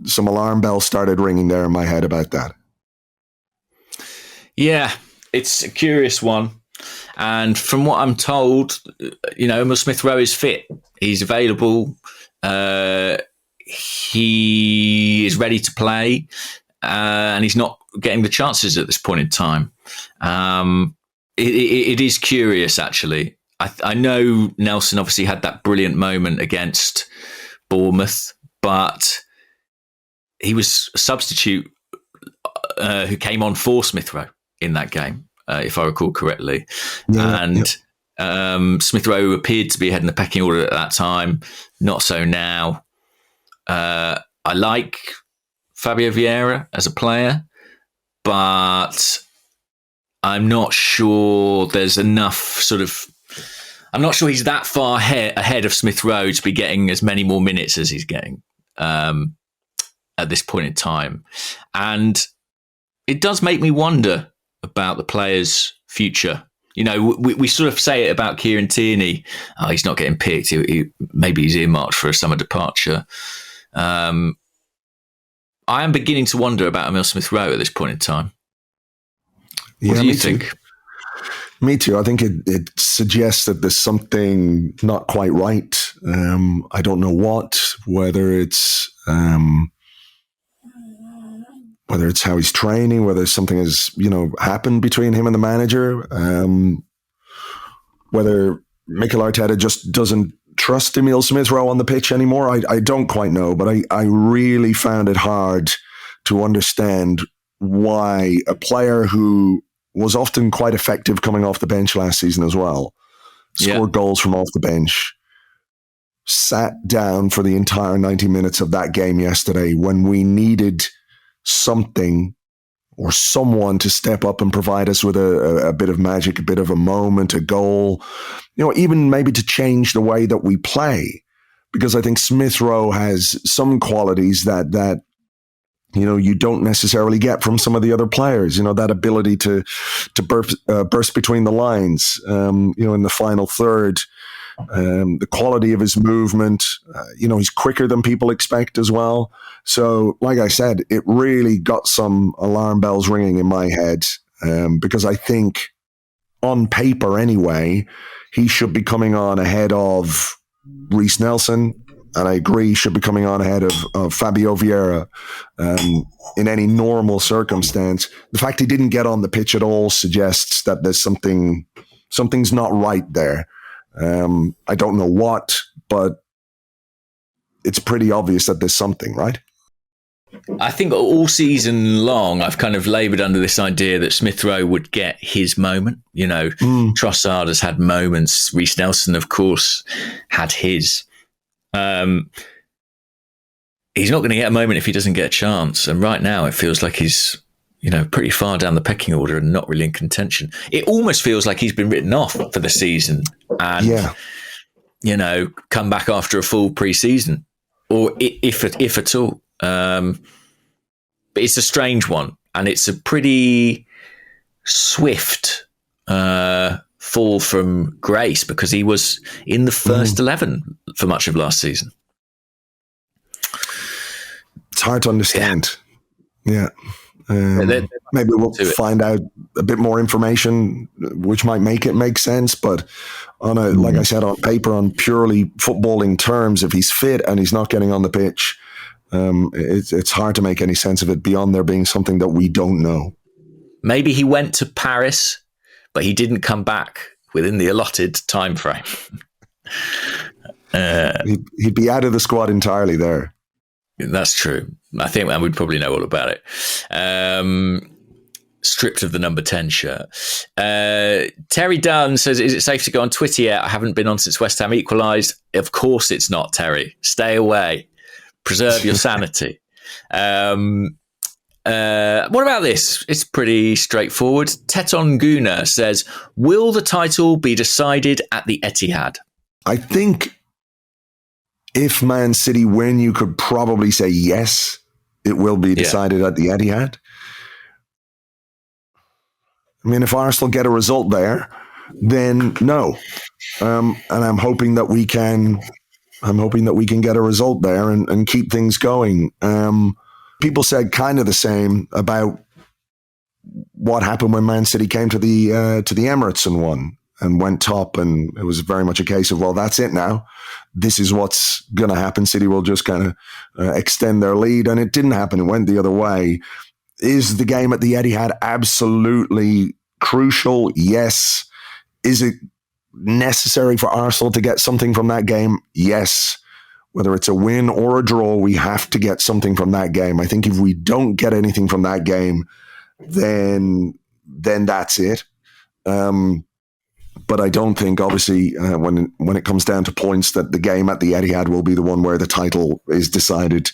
some alarm bells started ringing there in my head about that. Yeah, it's a curious one. And from what I'm told, Emile Smith Rowe is fit. He's available. He is ready to play. And he's not getting the chances at this point in time. It is curious, actually. I know Nelson obviously had that brilliant moment against Bournemouth, but he was a substitute who came on for Smith Rowe in that game, if I recall correctly. Smith Rowe appeared to be ahead in the pecking order at that time. Not so now. I like Fabio Vieira as a player, but I'm not sure there's enough I'm not sure he's that far ahead of Smith Rowe to be getting as many more minutes as he's getting at this point in time. And it does make me wonder about the player's future. We sort of say it about Kieran Tierney. Oh, he's not getting picked. Maybe he's earmarked for a summer departure. I am beginning to wonder about Emile Smith Rowe at this point in time. What do you think? Me too. I think it suggests that there's something not quite right. I don't know what, whether it's how he's training, whether something has, happened between him and the manager, whether Mikel Arteta just doesn't trust Emile Smith Rowe on the pitch anymore. I don't quite know, but I really found it hard to understand why a player who was often quite effective coming off the bench last season as well, scored goals from off the bench, sat down for the entire 90 minutes of that game yesterday when we needed something or someone to step up and provide us with a bit of magic, a bit of a moment, a goal, even maybe to change the way that we play. Because I think Smith Rowe has some qualities that you don't necessarily get from some of the other players, that ability to burst between the lines, in the final third, the quality of his movement, he's quicker than people expect as well. So, like I said, it really got some alarm bells ringing in my head, because I think on paper anyway, he should be coming on ahead of Reiss Nelson. And I agree, he should be coming on ahead of Fabio Vieira in any normal circumstance. The fact he didn't get on the pitch at all suggests that there's something's not right there. I don't know what, but it's pretty obvious that there's something, right? I think all season long, I've kind of laboured under this idea that Smith Rowe would get his moment. Trossard has had moments. Reiss Nelson, of course, had his. He's not going to get a moment if he doesn't get a chance. And right now it feels like he's, pretty far down the pecking order and not really in contention. It almost feels like he's been written off for the season and, come back after a full pre-season or if at all. But it's a strange one and it's a pretty swift, fall from grace because he was in the first 11 for much of last season. It's hard to understand. Yeah. Maybe we'll find out a bit more information, which might make it make sense. But like I said, on paper, on purely footballing terms, if he's fit and he's not getting on the pitch, it's hard to make any sense of it beyond there being something that we don't know. Maybe he went to Paris, but he didn't come back within the allotted time frame. He'd be out of the squad entirely there. That's true. I think we'd probably know all about it. Stripped of the number 10 shirt. Terry Dunn says, is it safe to go on Twitter yet? I haven't been on since West Ham equalised. Of course it's not, Terry. Stay away. Preserve your sanity. What about this? It's pretty straightforward. Teton Guna says, will the title be decided at the Etihad? I think if Man City win, you could probably say yes, it will be decided at the Etihad. I mean, if Arsenal get a result there, then no. And I'm hoping that we can get a result there and keep things going. People said kind of the same about what happened when Man City came to the Emirates and won and went top, and it was very much a case of, well, that's it now. This is what's going to happen. City will just kind of extend their lead, and it didn't happen. It went the other way. Is the game at the Etihad absolutely crucial? Yes. Is it necessary for Arsenal to get something from that game? Yes. Whether it's a win or a draw, we have to get something from that game. I think if we don't get anything from that game, then that's it. But I don't think, obviously, when it comes down to points, that the game at the Etihad will be the one where the title is decided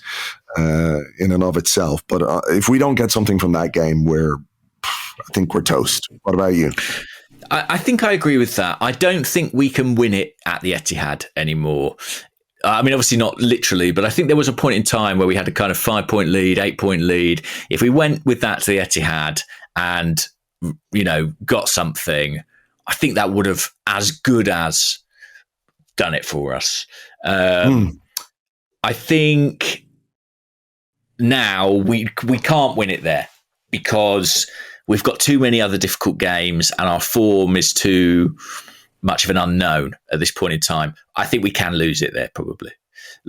in and of itself. But if we don't get something from that game, I think we're toast. What about you? I think I agree with that. I don't think we can win it at the Etihad anymore. I mean, obviously not literally, but I think there was a point in time where we had a kind of 5-point lead, 8-point lead. If we went with that to the Etihad and, got something, I think that would have as good as done it for us. I think now we can't win it there because we've got too many other difficult games and our form is too much of an unknown at this point in time. I think we can lose it there probably.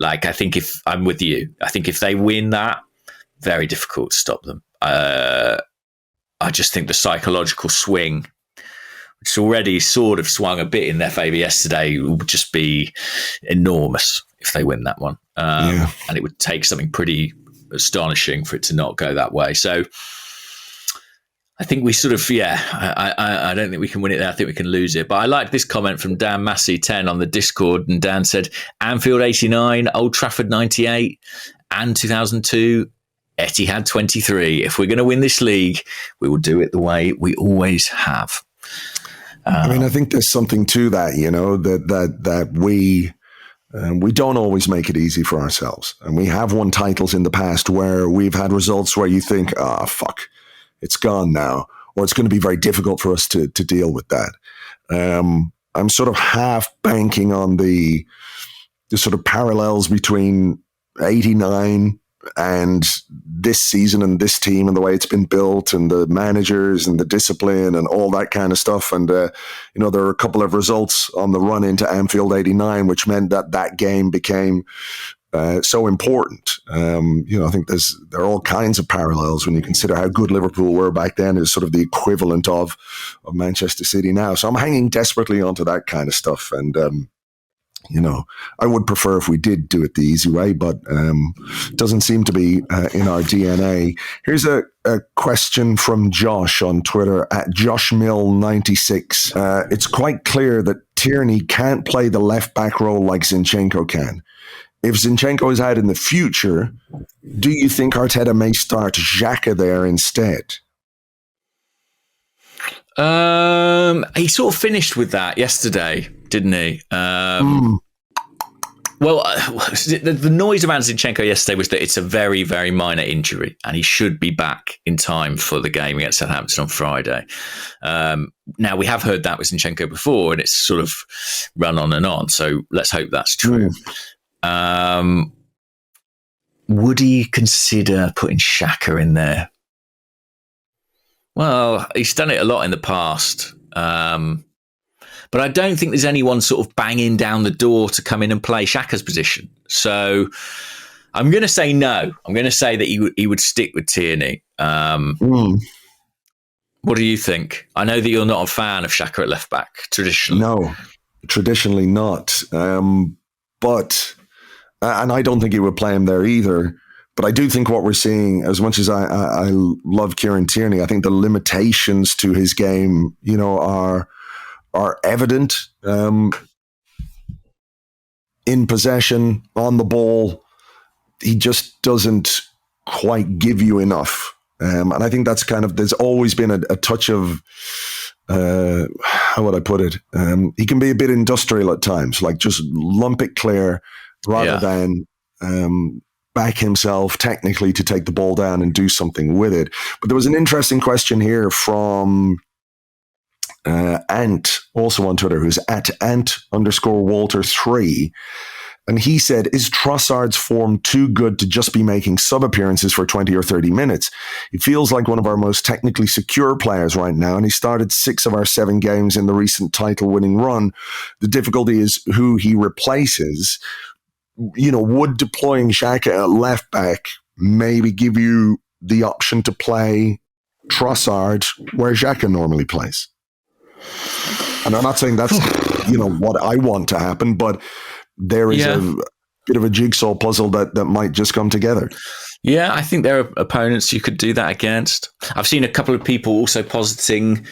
I think if I'm with you, I think if they win that, very difficult to stop them. I just think the psychological swing, which already sort of swung a bit in their favour yesterday, would just be enormous if they win that one. And it would take something pretty astonishing for it to not go that way. So I think we sort of, I don't think we can win it there. I think we can lose it. But I like this comment from Dan Massey 10 on the Discord. And Dan said, Anfield 89, Old Trafford 98, and 2002, Etihad 23. If we're going to win this league, we will do it the way we always have. I think there's something to that, that we don't always make it easy for ourselves. And we have won titles in the past where we've had results where you think, fuck, it's gone now, or it's going to be very difficult for us to deal with that. I'm sort of half banking on the sort of parallels between 89 and this season and this team and the way it's been built and the managers and the discipline and all that kind of stuff. And, there are a couple of results on the run into Anfield 89, which meant that game became so important. I think there are all kinds of parallels when you consider how good Liverpool were back then is sort of the equivalent of Manchester City now. So I'm hanging desperately onto that kind of stuff. And, I would prefer if we did do it the easy way, but doesn't seem to be in our DNA. Here's a question from Josh on Twitter at JoshMill96. It's quite clear that Tierney can't play the left back role like Zinchenko can. If Zinchenko is out in the future, do you think Arteta may start Xhaka there instead? He sort of finished with that yesterday, didn't he? Well, the noise around Zinchenko yesterday was that it's a very, very minor injury and he should be back in time for the game against Southampton on Friday. Now, we have heard that with Zinchenko before and it's sort of run on and on. So let's hope that's true. Would he consider putting Xhaka in there? Well, he's done it a lot in the past. But I don't think there's anyone sort of banging down the door to come in and play Xhaka's position. So I'm going to say no. I'm going to say that he would stick with Tierney. What do you think? I know that you're not a fan of Xhaka at left back traditionally. No, traditionally not. But I don't think he would play him there either. But I do think what we're seeing, as much as I love Kieran Tierney, I think the limitations to his game, are evident in possession, on the ball, he just doesn't quite give you enough. And I think that's there's always been a touch of, how would I put it? He can be a bit industrial at times, like just lump it clear rather than back himself technically to take the ball down and do something with it. But there was an interesting question here from Ant, also on Twitter, who's at Ant_Walter3. And he said, is Trossard's form too good to just be making sub-appearances for 20 or 30 minutes? He feels like one of our most technically secure players right now, and he started 6 of our 7 games in the recent title-winning run. The difficulty is who he replaces. Would deploying Xhaka at left-back maybe give you the option to play Trossard where Xhaka normally plays? And I'm not saying that's, what I want to happen, but there is a bit of a jigsaw puzzle that might just come together. Yeah, I think there are opponents you could do that against. I've seen a couple of people also positing,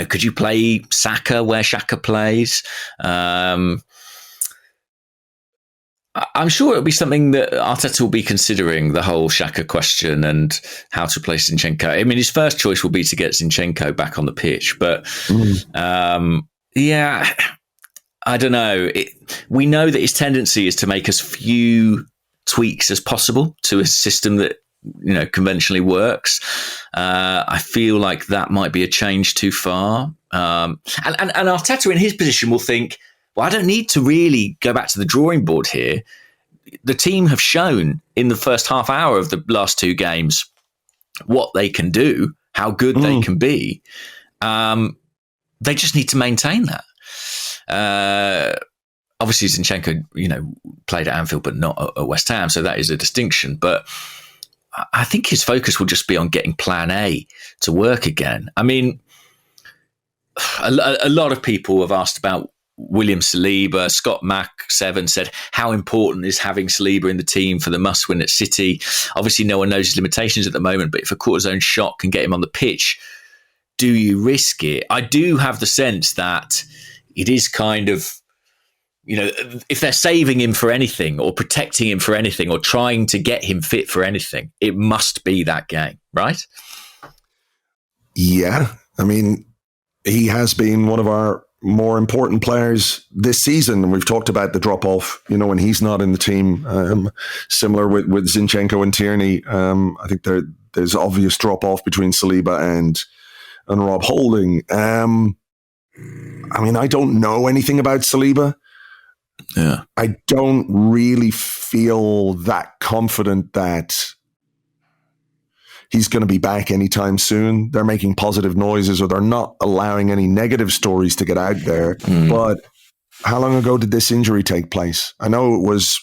could you play Saka where Xhaka plays? I'm sure it'll be something that Arteta will be considering, the whole Xhaka question and how to play Zinchenko. I mean, his first choice will be to get Zinchenko back on the pitch, but I don't know. We know that his tendency is to make as few tweaks as possible to a system that conventionally works. I feel like that might be a change too far. And Arteta in his position will think, well, I don't need to really go back to the drawing board here. The team have shown in the first half hour of the last 2 games what they can do, how good they can be. They just need to maintain that. Obviously, Zinchenko, played at Anfield, but not at West Ham, so that is a distinction. But I think his focus will just be on getting Plan A to work again. I mean, a lot of people have asked about William Saliba. Scott Mac7 said, how important is having Saliba in the team for the must-win at City? Obviously, no one knows his limitations at the moment, but if a cortisone shot can get him on the pitch, do you risk it? I do have the sense that it is kind of, if they're saving him for anything or protecting him for anything or trying to get him fit for anything, it must be that game, right? Yeah. I mean, he has been one of our more important players this season. And we've talked about the drop-off, when he's not in the team. Similar with Zinchenko and Tierney. I think there's obvious drop-off between Saliba and Rob Holding. I mean, I don't know anything about Saliba. Yeah. I don't really feel that confident that he's going to be back anytime soon. They're making positive noises, or they're not allowing any negative stories to get out there. But how long ago did this injury take place? I know it was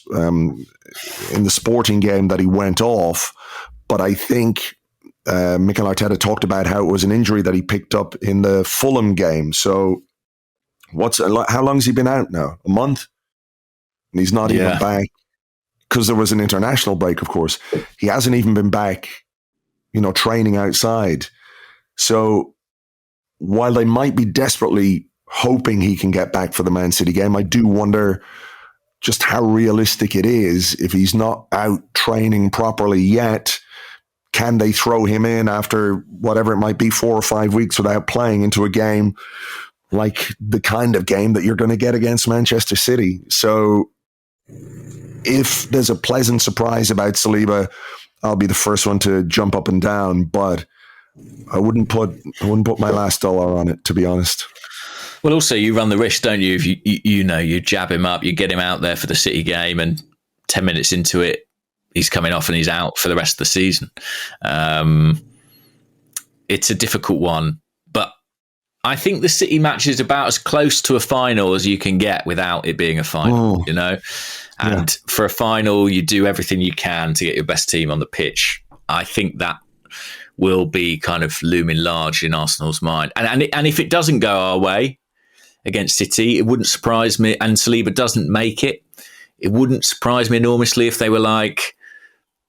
in the Sporting game that he went off, but I think Mikel Arteta talked about how it was an injury that he picked up in the Fulham game. So how long has he been out now? A month? And he's not even back, because there was an international break, of course. He hasn't even been back, training outside. So while they might be desperately hoping he can get back for the Man City game, I do wonder just how realistic it is. If he's not out training properly yet, can they throw him in after whatever it might be, 4 or 5 weeks without playing, into a game like the kind of game that you're going to get against Manchester City? So if there's a pleasant surprise about Saliba, I'll be the first one to jump up and down, but I wouldn't put my last dollar on it, to be honest. Well, also you run the risk, don't you? If you jab him up, you get him out there for the City game, and 10 minutes into it, he's coming off and he's out for the rest of the season. It's a difficult one, but I think the City match is about as close to a final as you can get without it being a final, And for a final, you do everything you can to get your best team on the pitch. I think that will be kind of looming large in Arsenal's mind. And if it doesn't go our way against City, it wouldn't surprise me. And Saliba doesn't make it. It wouldn't surprise me enormously if they were like,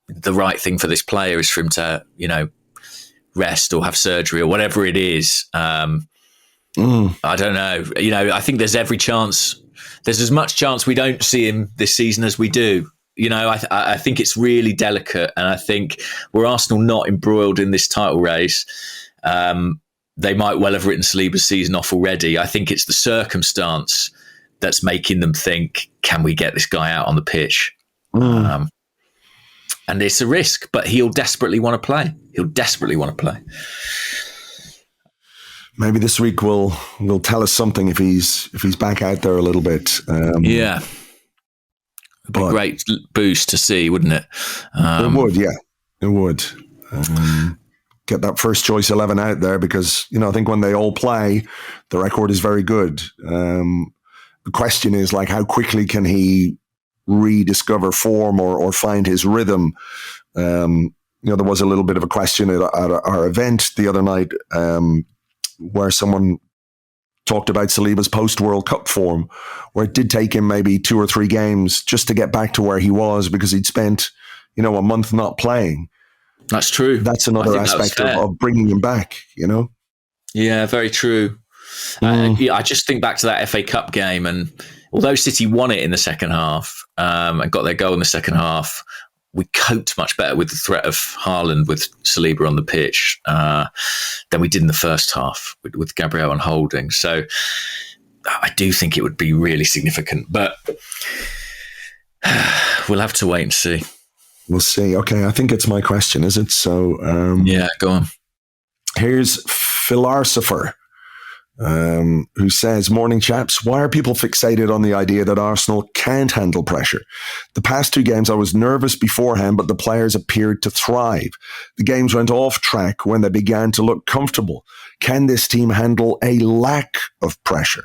the right thing for this player is for him to, rest or have surgery or whatever it is. I don't know. I think there's every chance. There's as much chance we don't see him this season as we do. I think it's really delicate, and I think were Arsenal not embroiled in this title race, they might well have written Saliba's season off already. I think it's the circumstance that's making them think, can we get this guy out on the pitch? And it's a risk, but he'll desperately want to play. Maybe this week will tell us something if he's back out there a little bit. It'd be a great boost to see, wouldn't it? It would, yeah. It would. Get that first choice 11 out there because, I think when they all play, the record is very good. The question is, how quickly can he rediscover form or find his rhythm? There was a little bit of a question at our event the other night where someone talked about Saliba's post-World Cup form, where it did take him maybe 2 or 3 games just to get back to where he was because he'd spent, a month not playing. That's true. That's another aspect of bringing him back, Yeah, very true. I just think back to that FA Cup game, and although City won it in the second half and got their goal in the second half, we coped much better with the threat of Haaland with Saliba on the pitch than we did in the first half with Gabriel on holding. So I do think it would be really significant, but we'll have to wait and see. We'll see. Okay, I think it's my question, is it? So yeah, go on. Here's Philosopher, who says, morning chaps, why are people fixated on the idea that Arsenal can't handle pressure? The past 2 games I was nervous beforehand, but the players appeared to thrive. The games went off track when they began to look comfortable. Can this team handle a lack of pressure?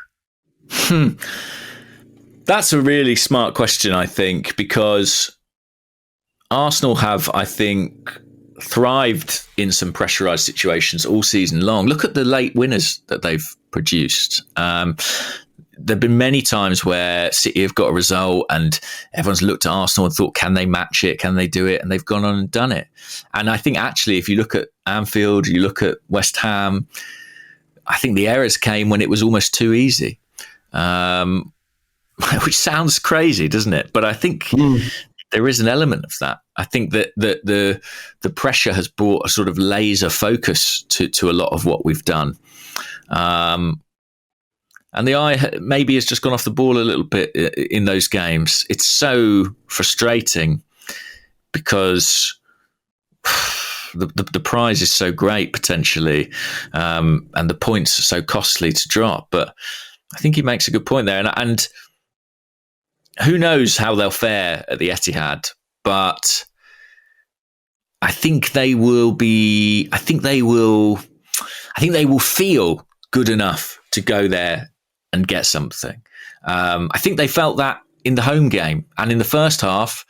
That's a really smart question, I think, because Arsenal have, I think, thrived in some pressurised situations all season long. Look at the late winners that they've produced. There have been many times where City have got a result and everyone's looked at Arsenal and thought, can they match it? Can they do it? And they've gone on and done it. And I think actually, if you look at Anfield, you look at West Ham, I think the errors came when it was almost too easy, which sounds crazy, doesn't it? But I think there is an element of that. I think that the pressure has brought a sort of laser focus to a lot of what we've done. And the eye maybe has just gone off the ball a little bit in those games. It's so frustrating because the prize is so great potentially, and the points are so costly to drop. But I think he makes a good point there. And who knows how they'll fare at the Etihad, but I think they will feel good enough to go there and get something. I think they felt that in the home game, and in the first half,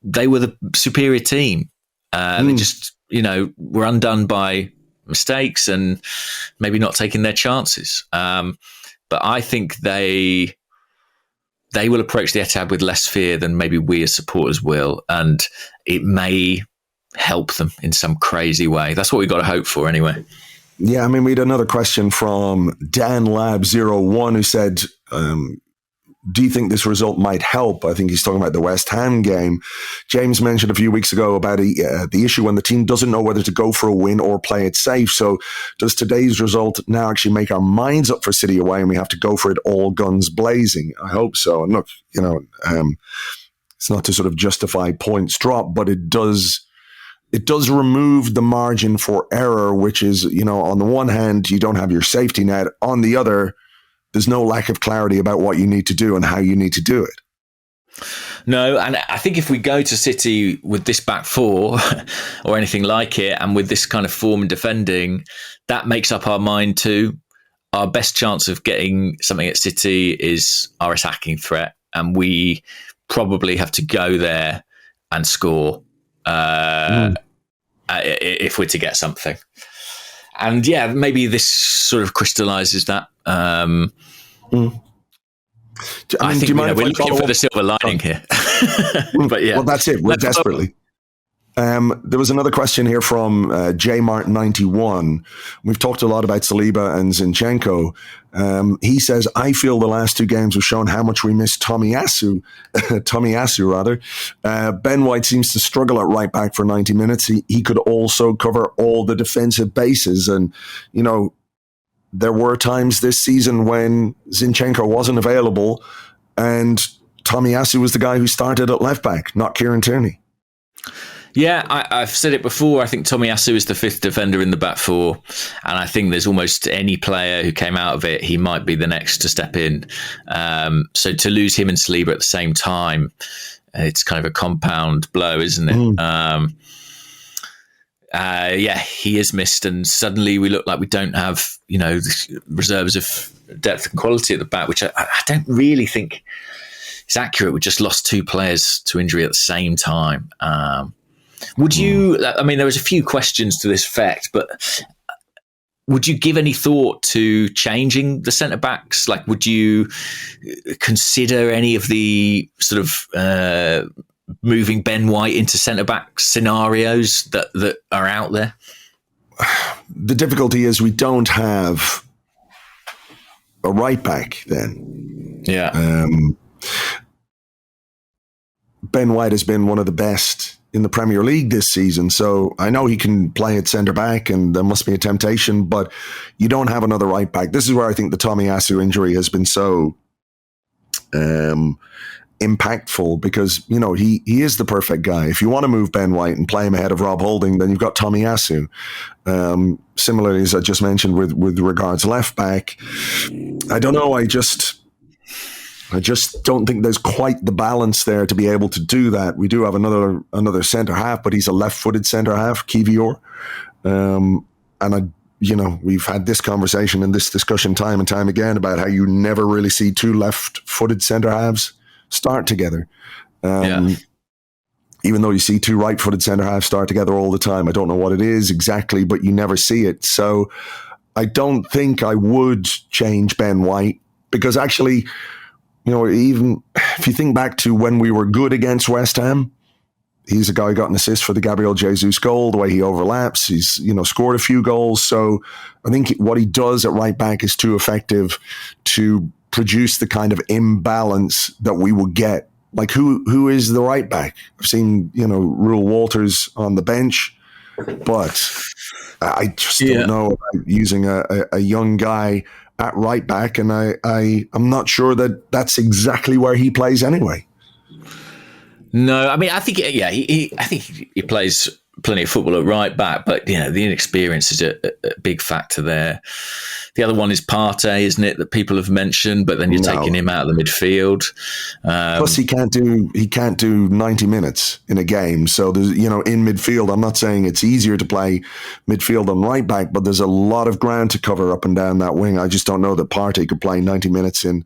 they were the superior team. They just, were undone by mistakes and maybe not taking their chances. But I think they will approach the Etihad with less fear than maybe we as supporters will, and it may help them in some crazy way. That's what we've got to hope for anyway. Yeah, we had another question from DanLab01 who said, do you think this result might help? I think he's talking about the West Ham game. James mentioned a few weeks ago about the issue when the team doesn't know whether to go for a win or play it safe. So does today's result now actually make our minds up for City away and we have to go for it all guns blazing? I hope so. And look, it's not to sort of justify points drop, but it does remove the margin for error, which is, on the one hand, you don't have your safety net. On the other, there's no lack of clarity about what you need to do and how you need to do it. No, and I think if we go to City with this back four or anything like it, and with this kind of form and defending, that makes up our mind too. Our best chance of getting something at City is our attacking threat, and we probably have to go there and score if we're to get something. And yeah, maybe this sort of crystallizes that. I think we're looking for the silver lining here. But yeah, well, that's it. We're desperately. There was another question here from JMart91. We've talked a lot about Saliba and Zinchenko. He says, I feel the last two games have shown how much we miss Tomiyasu. Ben White seems to struggle at right back for 90 minutes. He could also cover all the defensive bases. And, you know, there were times this season when Zinchenko wasn't available and Tomiyasu was the guy who started at left back, not Kieran Tierney. Yeah, I've said it before. I think Tomiyasu is the fifth defender in the back four. And I think there's almost any player who came out of it, he might be the next to step in. So to lose him and Saliba at the same time, it's kind of a compound blow, isn't it? Yeah, he is missed. And suddenly we look like we don't have, you know, reserves of depth and quality at the back, which I don't really think is accurate. We just lost two players to injury at the same time. Would you, I mean, there was a few questions to this effect, but would you give any thought to changing the centre-backs? Like, would you consider any of the sort of moving Ben White into centre-back scenarios that are out there? The difficulty is we don't have a right-back then. Yeah. Ben White has been one of the best in the Premier League this season. So I know he can play at centre back and there must be a temptation, but you don't have another right back. This is where I think the Tomiyasu injury has been so impactful because, you know, he is the perfect guy. If you want to move Ben White and play him ahead of Rob Holding, then you've got Tomiyasu. Similarly, as I just mentioned with regards left back, I don't know. I just don't think there's quite the balance there to be able to do that. We do have another centre half, but he's a left-footed centre half, Kivior. We've had this conversation and this discussion time and time again about how you never really see two left-footed centre halves start together. Even though you see two right-footed centre halves start together all the time. I don't know what it is exactly, but you never see it. So I don't think I would change Ben White because actually, you know, even if you think back to when we were good against West Ham, he's a guy who got an assist for the Gabriel Jesus goal, the way he overlaps. He's, you know, scored a few goals. So I think what he does at right back is too effective to produce the kind of imbalance that we would get. Like who is the right back? I've seen, you know, Reuell Walters on the bench, but I just don't know about using a young guy at right back, and I'm not sure that that's exactly where he plays anyway. No, I mean, I think he plays plenty of football at right back, but you know, the inexperience is a big factor there. The other one is Partey, isn't it, that people have mentioned, but then you're taking him out of the midfield. Plus, he can't do 90 minutes in a game. So there's, you know, in midfield, I'm not saying it's easier to play midfield on right back, but there's a lot of ground to cover up and down that wing. I just don't know that Partey could play 90 minutes in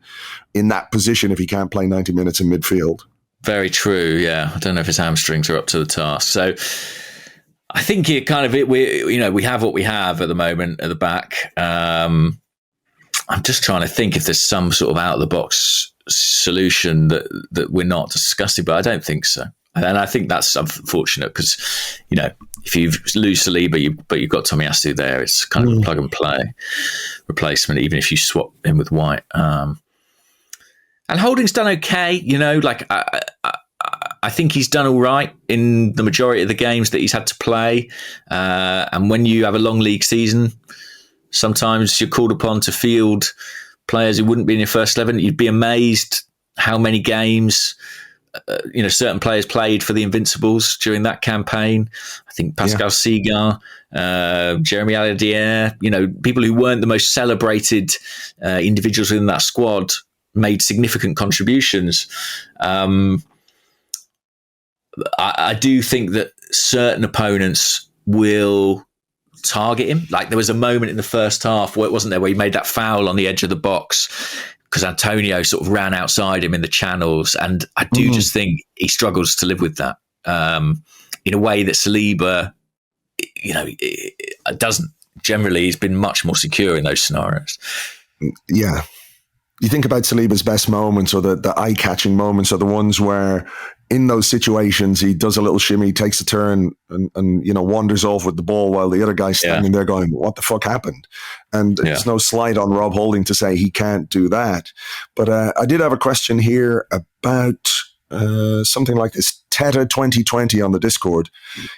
that position if he can't play 90 minutes in midfield. Very true. Yeah, I don't know if his hamstrings are up to the task. So I think we have what we have at the moment at the back. I'm just trying to think if there's some sort of out of the box solution that we're not discussing, but I don't think so. And I think that's unfortunate because, you know, if you lose Saliba, but you've got Tomiyasu there, it's kind of a plug and play replacement, even if you swap him with White. And Holding's done okay, you know, like I think he's done all right in the majority of the games that he's had to play. And when you have a long league season, sometimes you're called upon to field players who wouldn't be in your first 11. You'd be amazed how many games, certain players played for the Invincibles during that campaign. I think Pascal Siga, Jeremy Aladier, you know, people who weren't the most celebrated individuals within that squad made significant contributions. I do think that certain opponents will target him. Like there was a moment in the first half where he made that foul on the edge of the box because Antonio sort of ran outside him in the channels. And I do just think he struggles to live with that in a way that Saliba, you know, doesn't. Generally, he's been much more secure in those scenarios. Yeah. You think about Saliba's best moments or the eye-catching moments are the ones where in those situations, he does a little shimmy, takes a turn, and wanders off with the ball while the other guy's standing there going, "What the fuck happened?" And it's no slight on Rob Holding to say he can't do that. But I did have a question here about something like this. Teta 2020 on the Discord.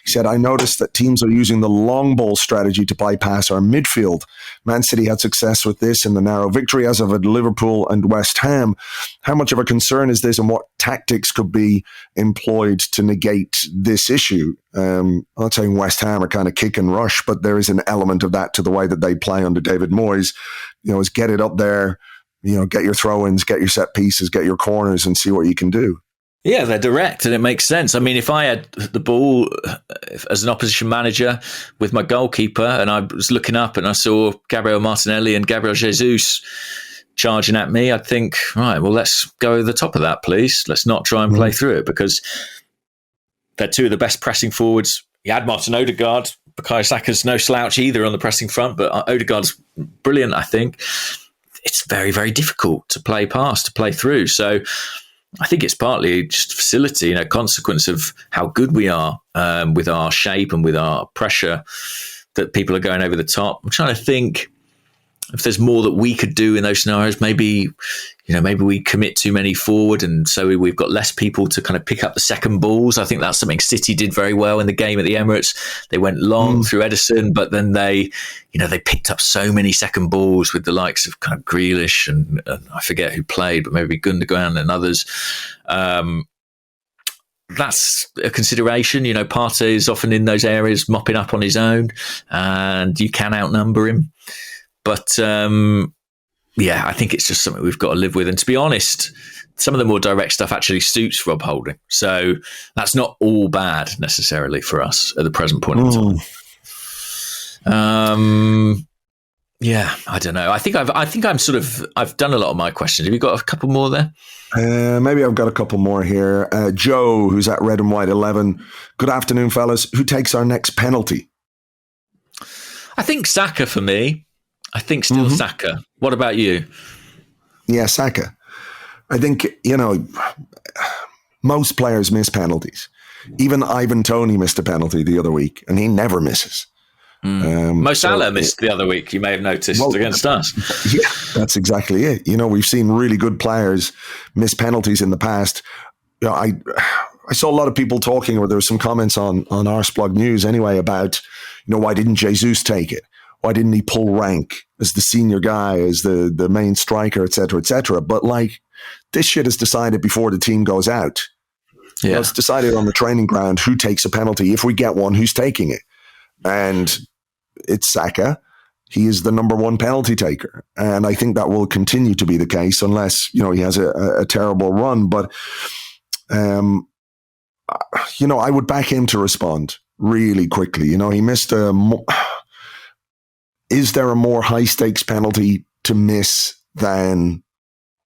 He said, "I noticed that teams are using the long ball strategy to bypass our midfield. Man City had success with this in the narrow victory, as of Liverpool and West Ham. How much of a concern is this, and what tactics could be employed to negate this issue?" I'm not saying West Ham are kind of kick and rush, but there is an element of that to the way that they play under David Moyes. Is get it up there, get your throw-ins, get your set pieces, get your corners, and see what you can do. Yeah, they're direct and it makes sense. I mean, if I had the ball as an opposition manager with my goalkeeper and I was looking up and I saw Gabriel Martinelli and Gabriel Jesus charging at me, I'd think, right, well, let's go over the top of that, please. Let's not try and play through it, because they're two of the best pressing forwards. You had Martin Odegaard. Bukayo Saka's no slouch either on the pressing front, but Odegaard's brilliant, I think. It's very, very difficult to play past, to play through. So I think it's partly just facility, consequence of how good we are with our shape and with our pressure, that people are going over the top. I'm trying to think if there's more that we could do in those scenarios. Maybe we commit too many forward, and so we've got less people to kind of pick up the second balls. I think that's something City did very well in the game at the Emirates. They went long through Edison, but then they picked up so many second balls with the likes of kind of Grealish and I forget who played, but maybe Gundogan and others. That's a consideration. Partey is often in those areas mopping up on his own, and you can outnumber him. But I think it's just something we've got to live with. And to be honest, some of the more direct stuff actually suits Rob Holding. So that's not all bad necessarily for us at the present point in time. I don't know. I think I've done a lot of my questions. Have you got a couple more there? Maybe I've got a couple more here. Joe, who's at Red and White 11. Good afternoon, fellas. Who takes our next penalty? I think Saka for me. I think still Saka. What about you? Yeah, Saka. I think, most players miss penalties. Even Ivan Toney missed a penalty the other week, and he never misses. Mo Salah missed the other week, you may have noticed, against us. Yeah, that's exactly it. We've seen really good players miss penalties in the past. I saw a lot of people talking, or there were some comments on Arseblog News anyway about, why didn't Jesus take it? Why didn't he pull rank as the senior guy, as the main striker, et cetera, et cetera? But this shit is decided before the team goes out. Yeah. It's decided on the training ground who takes a penalty. If we get one, who's taking it? And it's Saka. He is the number one penalty taker. And I think that will continue to be the case unless, he has a terrible run. But, I would back him to respond really quickly. He missed is there a more high-stakes penalty to miss than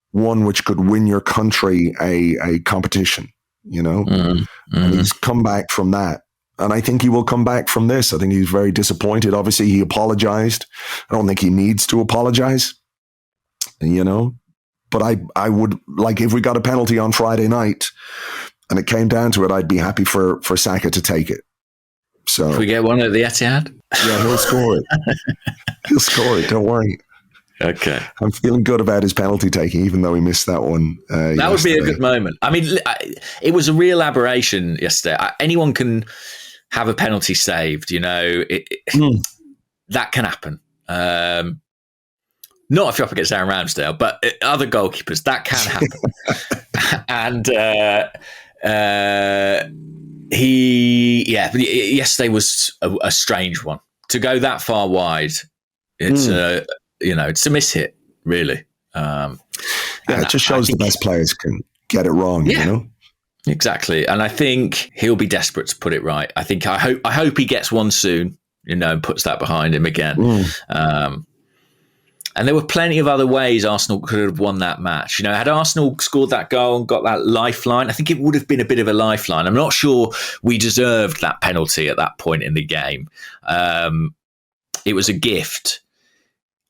one which could win your country a competition, And he's come back from that. And I think he will come back from this. I think he's very disappointed. Obviously, he apologized. I don't think he needs to apologize, But I would, if we got a penalty on Friday night and it came down to it, I'd be happy for Saka to take it. So if we get one at the Etihad? Yeah, he'll score it. He'll score it, don't worry. Okay. I'm feeling good about his penalty taking, even though he missed that one. That would be a good moment. I mean, it was a real aberration yesterday. Anyone can have a penalty saved, that can happen. Not if you're up against Aaron Ramsdale, but other goalkeepers, that can happen. And yesterday was a strange one. To go that far wide, it's it's a miss-hit, really. It just shows the best players can get it wrong, Exactly. And I think he'll be desperate to put it right. I hope he gets one soon, and puts that behind him again. And there were plenty of other ways Arsenal could have won that match. Had Arsenal scored that goal and got that lifeline, I think it would have been a bit of a lifeline. I'm not sure we deserved that penalty at that point in the game. It was a gift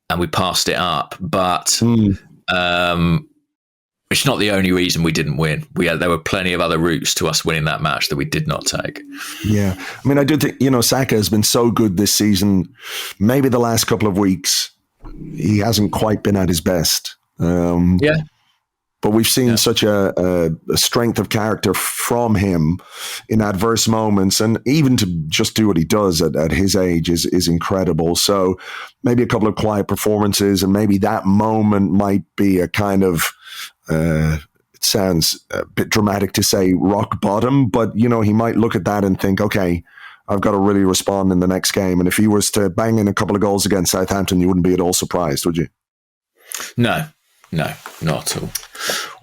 and we passed it up. But It's not the only reason we didn't win. There were plenty of other routes to us winning that match that we did not take. Yeah. I mean, I do think, Saka has been so good this season. Maybe the last couple of weeks, he hasn't quite been at his best. But we've seen such a strength of character from him in adverse moments, and even to just do what he does at his age is incredible. So maybe a couple of quiet performances, and maybe that moment might be a kind of, it sounds a bit dramatic to say rock bottom, but, he might look at that and think, okay, I've got to really respond in the next game. And if he was to bang in a couple of goals against Southampton, you wouldn't be at all surprised, would you? No, not at all.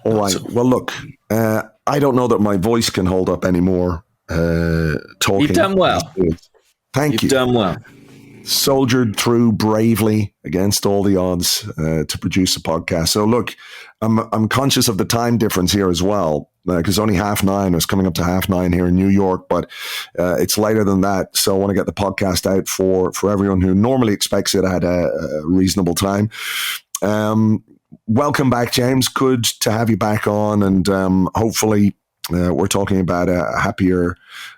All right. Well, look, I don't know that my voice can hold up anymore talking. You've done well. Thank you. You've done well. Soldiered through bravely against all the odds to produce a podcast. So look, I'm conscious of the time difference here as well, because only 9:30. It's coming up to 9:30 here in New York, but it's later than that. So I want to get the podcast out for everyone who normally expects it at a reasonable time. Welcome back, James. Good to have you back on, and hopefully we're talking about a happier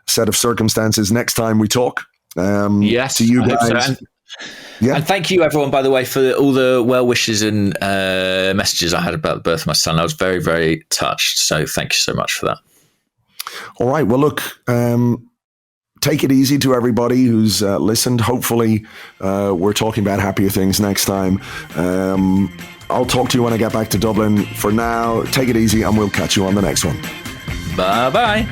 set of circumstances next time we talk. Yes, to you guys. So. And thank you, everyone, by the way, for all the well wishes and messages I had about the birth of my son. I was very, very touched. So thank you so much for that. All right. Well, look, take it easy to everybody who's listened. Hopefully, we're talking about happier things next time. I'll talk to you when I get back to Dublin. For now, take it easy, and we'll catch you on the next one. Bye-bye.